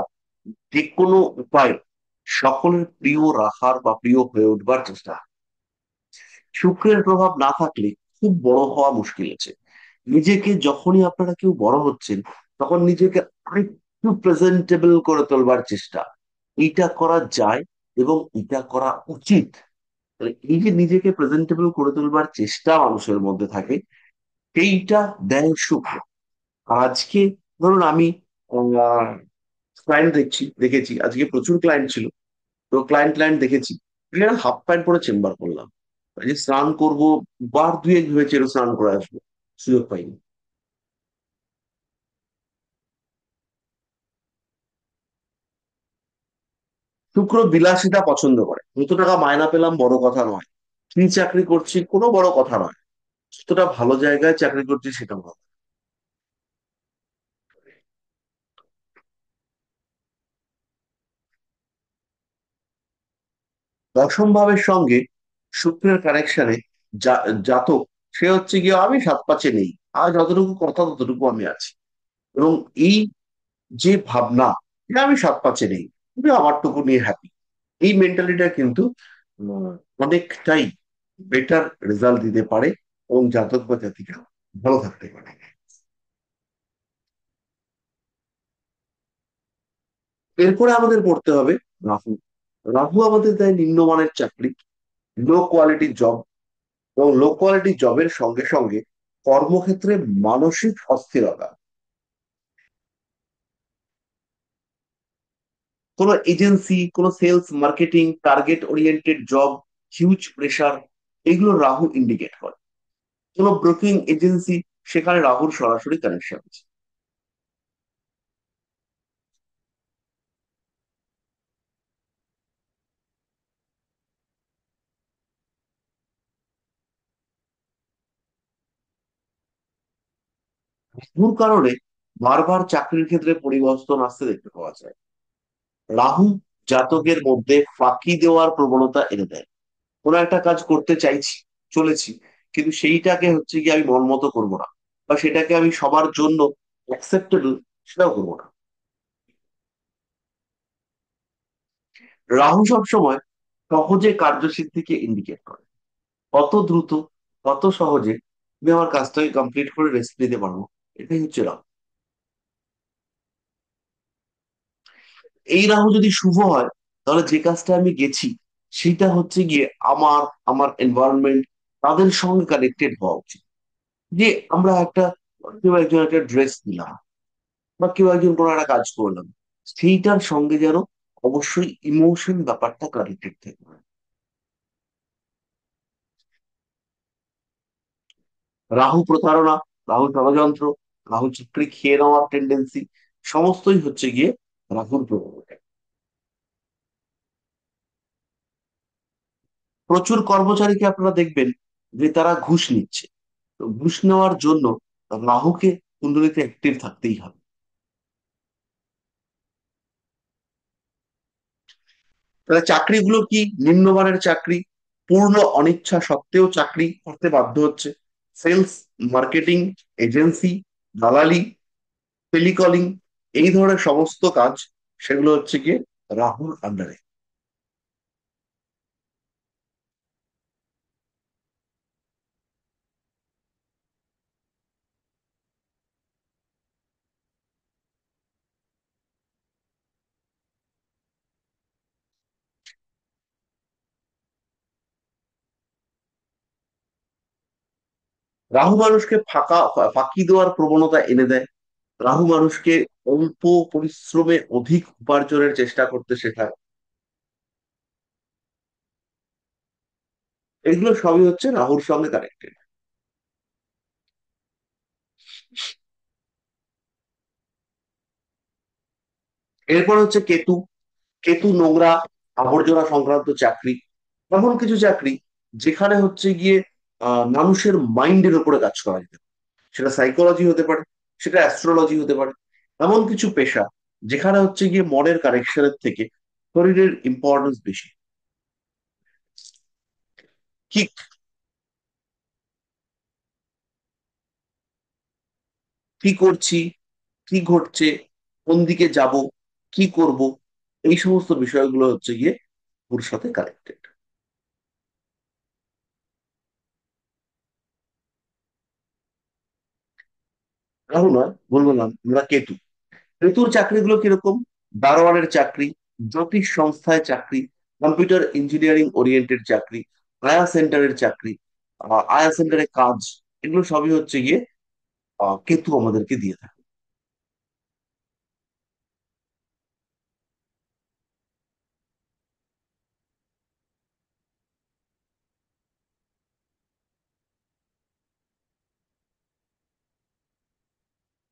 যে কোনো উপায় সকলের প্রিয় রাখার বা প্রিয় হয়ে উঠবার চেষ্টা। শুক্রের প্রভাব না থাকলে খুব বড় হওয়া মুশকিল আছে। নিজেকে যখনই আপনারা কেউ বড় হচ্ছেন, তখন নিজেকে আরেকটু প্রেজেন্টেবল করে তোলবার চেষ্টা, এইটা করা যায় এবং এটা করা উচিত। তাহলে এই যে নিজেকে প্রেজেন্টেবল করে তোলবার চেষ্টা মানুষের মধ্যে থাকে, সেইটা দেয় শুক্র। আজকে ধরুন আমি ক্লায়েন্ট দেখেছি, আজকে প্রচুর ক্লায়েন্ট ছিল। তো ক্লায়েন্ট ক্লায়েন্ট দেখেছি, হাফ প্যান্ট পরে চেম্বার করলাম। এই যে স্নান করব, বার দুয়েক ভেবেছি একটু স্নান করে আসবো, সুযোগ পাইনি। শুক্র বিলাসিতা পছন্দ করে। যত টাকা মায়না পেলাম বড় কথা নয়, কি চাকরি করছি কোনো বড় কথা নয়, যতটা ভালো জায়গায় চাকরি করছি সেটা ভালো। দশম ভাবের সঙ্গে শুক্রের কানেকশনে জাতক, সে হচ্ছে গিয়ে আমি 7-5-এ নেই, আর যতটুকু কথা ততটুকু আমি আছি। এবং এই যে ভাবনা যে আমি 7-5-এ নেই, আমি আমারটুকু নিয়ে হ্যাপি, এই মেন্টালিটা কিন্তু উম, অনেকটাই বেটার রেজাল্ট দিতে পারে এবং জাতক বা জাতিকা ভালো থাকতে পারে। এরপরে আমাদের পড়তে হবে রাহু। রাহু আমাদের দেয় নিম্নমানের চাকরি, লো কোয়ালিটি জব, এবং লো কোয়ালিটি জবের সঙ্গে সঙ্গে কর্মক্ষেত্রে মানসিক অস্থিরতা। কোনো এজেন্সি, কোনো sales marketing target oriented job, huge pressure, এগুলো রাহু ইন্ডিকেট করে। কোনো ব্রোকিং এজেন্সি, সেখানে রাহুর সরাসরি কানেকশন আছে। রাহুর কারণে বারবার চাকরির ক্ষেত্রে পরিবর্তন আসতে দেখতে পাওয়া যায়। রাহু জাতকের মধ্যে ফাঁকি দেওয়ার প্রবণতা এনে দেয়। কোনো একটা কাজ করতে চাইছি, চলেছি, কিন্তু সেইটাকে হচ্ছে কি আমি মন মতো করবো না, বা সেটাকে আমি সবার জন্য অ্যাকসেপ্টেবল সেটাও করবো না। রাহু সবসময় সহজে কার্যসিদ্ধিকে ইন্ডিকেট করে। কত দ্রুত, কত সহজে আমি আমার কাজটাকে কমপ্লিট করে রেস্ট নিতে পারবো, এটাই হচ্ছে রাহু। এই রাহু যদি শুভ হয়, তাহলে যে কাজটা আমি গেছি সেটা হচ্ছে গিয়ে আমার, আমার এনভায়রনমেন্ট, তাদের সঙ্গে কানেক্টেড হওয়া উচিত। যে আমরা একটা, কেউ একজন একটা ড্রেস দিলাম, বা কেউ একজন কোনো একটা কাজ করলাম, সেইটার সঙ্গে যেন অবশ্যই ইমোশন ব্যাপারটা কানেক্টেড থাকে। রাহু প্রতারণা, রাহু ষড়যন্ত্র, রাহু চাকরি খেয়ে নেওয়ার টেন্ডেন্সি, সমস্তই হচ্ছে গিয়ে রাহুর প্রভাব। প্রচুর কর্মচারীকে আপনারা দেখবেন যে তারা ঘুষ নিচ্ছে। তো ঘুষ নেওয়ার জন্য রাহুকে কুণ্ডলিতে অ্যাক্টিভ থাকতেই হবে। তাহলে চাকরিগুলো কি? নিম্নমানের চাকরি, পূর্ণ অনিচ্ছা সত্ত্বেও চাকরি করতে বাধ্য হচ্ছে। সেলস, মার্কেটিং, এজেন্সি, দালালি, টেলিকলিং, এই ধরনের সমস্ত কাজ, সেগুলো হচ্ছে গিয়ে রাহুর আন্ডারে। রাহু মানুষকে ফাঁকি দেওয়ার প্রবণতা এনে দেয়। রাহু মানুষকে অল্প পরিশ্রমে অধিক উপার্জনের চেষ্টা করতে শেখায়। এগুলো সবই হচ্ছে রাহুর সঙ্গে কানেক্টেড। এরপর হচ্ছে কেতু। কেতু নোংরা, আবর্জনা সংক্রান্ত চাকরি, এমন কিছু চাকরি যেখানে হচ্ছে গিয়ে মানুষের মাইন্ডের উপরে কাজ করা যেতে পারে। সেটা সাইকোলজি হতে পারে, সেটা অ্যাস্ট্রোলজি হতে পারে। এমন কিছু পেশা যেখানে হচ্ছে গিয়ে মনের কানেকশনের থেকে শরীরের ইম্পর্টেন্স বেশি। কি কি করছি, কি ঘটছে, কোন দিকে যাব, কি করব, এই সমস্ত বিষয়গুলো হচ্ছে গিয়ে ওর সাথে কানেক্টেড। রাহু নয়, বলবো না, আমরা কেতু। কেতুর চাকরিগুলো কিরকম? দারোয়ানের চাকরি, জ্যোতিষ সংস্থায় চাকরি, কম্পিউটার ইঞ্জিনিয়ারিং ওরিয়েন্টেড চাকরি, আয়া সেন্টারের চাকরি, আয়া সেন্টারে কাজ, এগুলো সবই হচ্ছে গিয়ে কেতু আমাদেরকে দিয়ে থাকে।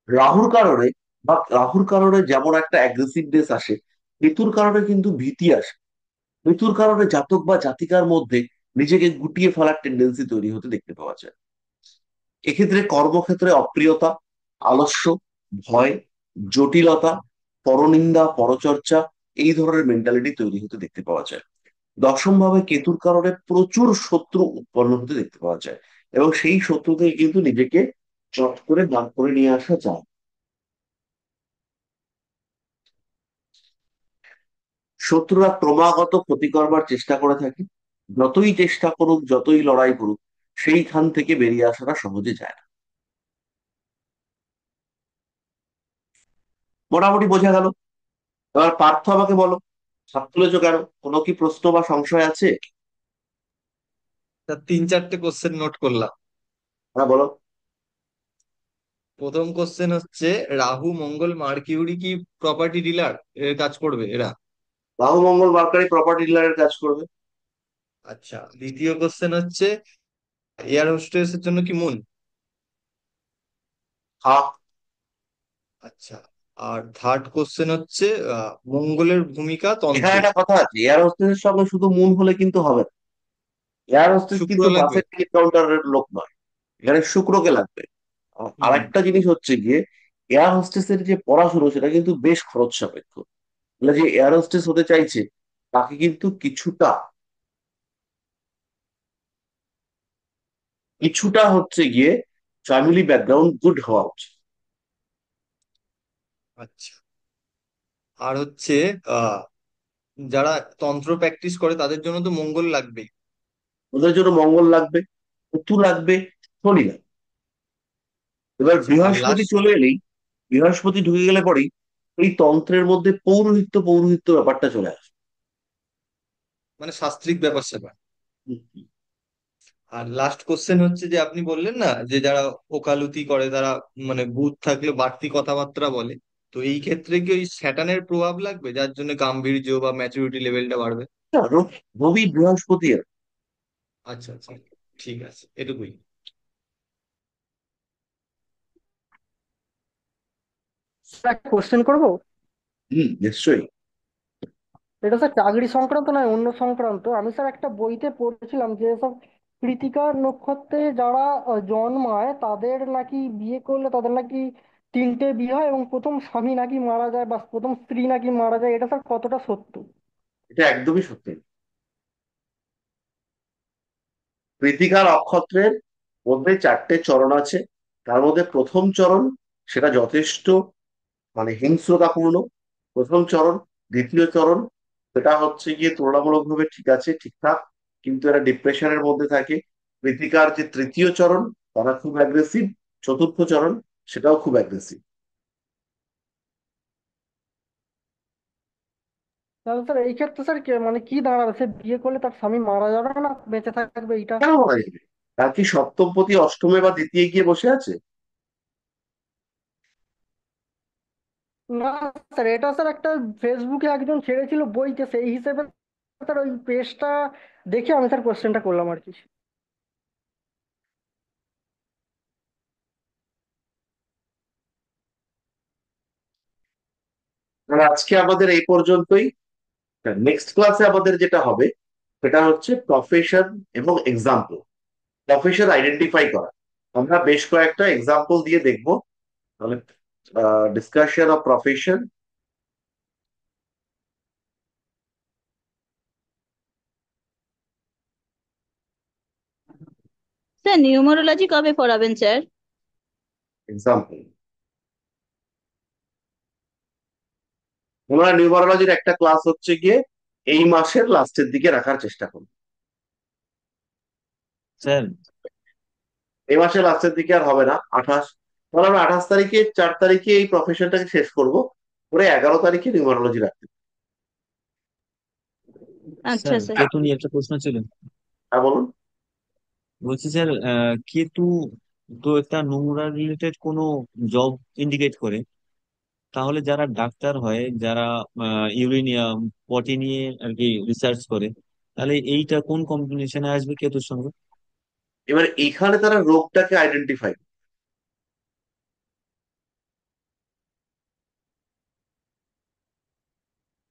রাহুর কারণে রাহুর কারণে যেমন একটা অ্যাগ্রেসিভনেস আসে, কেতুর কারণে কিন্তু ভীতি আসে। কেতুর কারণে জাতক বা জাতিকার মধ্যে নিজেকে গুটিয়ে ফেলার টেন্ডেন্সি তৈরি হতে দেখতে পাওয়া যায়। এক্ষেত্রে কর্মক্ষেত্রে অপ্রিয়তা, আলস্য, ভয়, জটিলতা, পরনিন্দা, পরচর্চা, এই ধরনের মেন্টালিটি তৈরি হতে দেখতে পাওয়া যায়। দশম ভাবে কেতুর কারণে প্রচুর শত্রু উৎপন্ন হতে দেখতে পাওয়া যায়, এবং সেই শত্রু থেকে কিন্তু নিজেকে চট করে দাঁড় করে নিয়ে আসা যায়। শত্রুরা ক্রমাগত ক্ষতি করবার চেষ্টা করে থাকে। যতই চেষ্টা করুক, যতই লড়াই করুক, সেইখান থেকে বেরিয়ে আসাটা সহজে যায় না। মোটামুটি বোঝা গেল। এবার পার্থ আমাকে বলো, হাত তুলেছো কেন? কোনো কি প্রশ্ন বা সংশয় আছে? তা তিন চারটে কোশ্চেন নোট করলাম। হ্যাঁ, বলো। প্রথম কোশ্চেন হচ্ছে, রাহু মঙ্গল মার্কিউরি কি প্রপার্টি ডিলার এর কাজ করবে এরা? রাহু মঙ্গল মার্কারি প্রপার্টি ডিলারের কাজ করবে। আচ্ছা, দ্বিতীয় কোশ্চেন হচ্ছে, এয়ার হোস্টেস এর জন্য কি মুন? হ্যাঁ। আচ্ছা, আর থার্ড কোশ্চেন হচ্ছে, মঙ্গলের ভূমিকা এখানে তন্ত্রে। একটা কথা আছে, এয়ার হোস্টেসের সঙ্গে শুধু মুন হলে কিন্তু হবে না। এয়ার হোস্টেস শুক্র কিন্তু লাগবে। বাসের টিকিট কাউন্টারের লোক নয়, এখানে শুক্রকে লাগবে। আর হুম। একটা জিনিস হচ্ছে গিয়ে, এয়ার হোস্টেসের যে পড়াশুনো সেটা কিন্তু বেশ খরচ সাপেক্ষ। মানে যে এয়ার হোস্টেস হতে চাইছে তাকে কিন্তু কিছুটা কিছুটা হচ্ছে গিয়ে ফ্যামিলি ব্যাকগ্রাউন্ড গুড হওয়া উচিত। আচ্ছা, আর হচ্ছে আহ যারা তন্ত্র প্র্যাকটিস করে তাদের জন্য তো মঙ্গল লাগবেই। ওদের জন্য মঙ্গল লাগবে, কেতু লাগবে, শনি লাগবে। এবার আচ্ছা, আর বৃহস্পতি লাস্ট, চলে এলেই, বৃহস্পতি ঢুকে গেলে পরেই এই তন্ত্রের মধ্যে পৌরোহিত্য পৌরোহিত্য ব্যাপারটা চলে আসে। মানে শাস্ত্রিক ব্যাপার স্যাপার। হুম। আর লাস্ট কোশ্চেন হচ্ছে, যে আপনি বললেন না যে যারা ওকালতি করে তারা মানে ভূত থাকলে বাড়তি কথাবার্তা বলে, তো এই ক্ষেত্রে কি ওই স্যাটানের প্রভাব লাগবে যার জন্য গাম্ভীর্য বা ম্যাচুরিটি লেভেলটা বাড়বে? না, রবি বৃহস্পতি এর। আচ্ছা আচ্ছা, ঠিক আছে, এটুকুই। কোশ্চেন করবো? নিশ্চয়ই। এটা স্যার চাকরি সংক্রান্ত নয়, অন্য সংক্রান্ত। আমি স্যার একটা বইতে পড়েছিলাম যে সব কৃত্তিকার নক্ষত্রে যারা জন্মায় তাদের নাকি বিয়ে করলে তাদের নাকি তিনটে বিয়ে হয়, এবং প্রথম স্বামী নাকি মারা যায় বা প্রথম স্ত্রী নাকি মারা যায়। এটা স্যার কতটা সত্য? এটা একদমই সত্যি না। কৃত্তিকা নক্ষত্রের মধ্যে 4টে চরণ আছে। তার মধ্যে প্রথম চরণ, সেটা যথেষ্ট মানে হিংস্রতাপূর্ণ প্রথম চরণ। দ্বিতীয় চরণ, সেটা হচ্ছে গিয়ে তুলনামূলকভাবে ঠিক আছে, ঠিকঠাক, কিন্তু এরা ডিপ্রেশনের মধ্যে থাকে। কৃতিকার যে তৃতীয় চরণ, তারা খুব অ্যাগ্রেসিভ। চতুর্থ চরণ, সেটাও খুব অ্যাগ্রেসিভ। তাহলে স্যার এই ক্ষেত্রে স্যার মানে কি দাঁড়াবে, সে বিয়ে করলে তার স্বামী মারা যাবে না বেঁচে থাকবে এইটা? কেন মারা যাবে? তার কি সপ্তমপতি অষ্টমে বা দ্বিতীয় গিয়ে বসে আছে? না স্যার, এটা স্যার একটা ফেসবুকে একজন ছেড়েছিল বইতে, সেই হিসেবে স্যার ওই পেজটা দেখে আমি স্যার কোশ্চেনটা করলাম আর কি। আর আজকে আমাদের এই পর্যন্তই। নেক্সট ক্লাসে আমাদের যেটা হবে, সেটা হচ্ছে প্রফেশন এবং এক্সাম্পল। প্রফেশন আইডেন্টিফাই করা, আমরা বেশ কয়েকটা এক্সাম্পল দিয়ে দেখবো। তাহলে discussion of profession. Sir numerology কবে পড়াবেন স্যার? এক্সাম্পল, আমরা নিউমারোলজির একটা ক্লাস হচ্ছে গিয়ে এই মাসের লাস্টের দিকে রাখার চেষ্টা করব। স্যার। এই মাসের লাস্টের দিকে আর হবে না, 28। তাহলে আমরা 28 তারিখে, 4 তারিখে এই প্রফেশনটাকে শেষ করব, করে 11 তারিখে নিউমারোলজি রাখতে। আচ্ছা স্যার স্যার। কেতু নিয়ে একটা প্রশ্ন ছিল। হ্যাঁ বলুন। বলছি স্যার, কেতু তো একটা নোংরা রিলেটেড কোনো জব ইন্ডিকেট করে। তাহলে যারা ডাক্তার হয়, যারা ইউরেনিয়াম পটি নিয়ে আর কি রিসার্চ করে, তাহলে এইটা কোন কম্বিনেশনে আসবে কেতুর সঙ্গে? এবার এখানে তারা রোগটাকে আইডেন্টিফাই,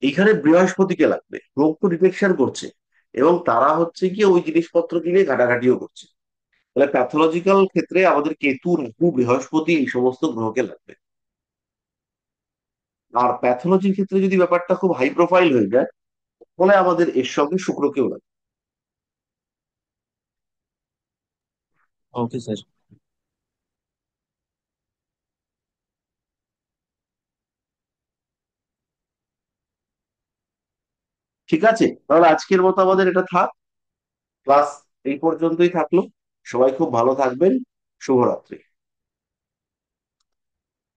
এখানে বৃহস্পতিকে লাগবে, রোগ তো ডিটেকশন করছে, এবং তারা হচ্ছে গিয়ে ওই জিনিসপত্র কিনে ঘাটাঘাটিও করছে। তাহলে প্যাথোলজিক্যাল ক্ষেত্রে আমাদের কেতু, রাহু, বৃহস্পতি এই সমস্ত গ্রহকে লাগবে। আর প্যাথোলজির ক্ষেত্রে যদি ব্যাপারটা খুব হাই প্রোফাইল হয়ে যায়, তাহলে আমাদের এর সঙ্গে শুক্রকেও লাগবে। Okay sir. ঠিক আছে, তাহলে আজকের মতো আমাদের এটা থাক। ক্লাস এই পর্যন্তই থাকলো। সবাই খুব ভালো থাকবেন। শুভরাত্রি।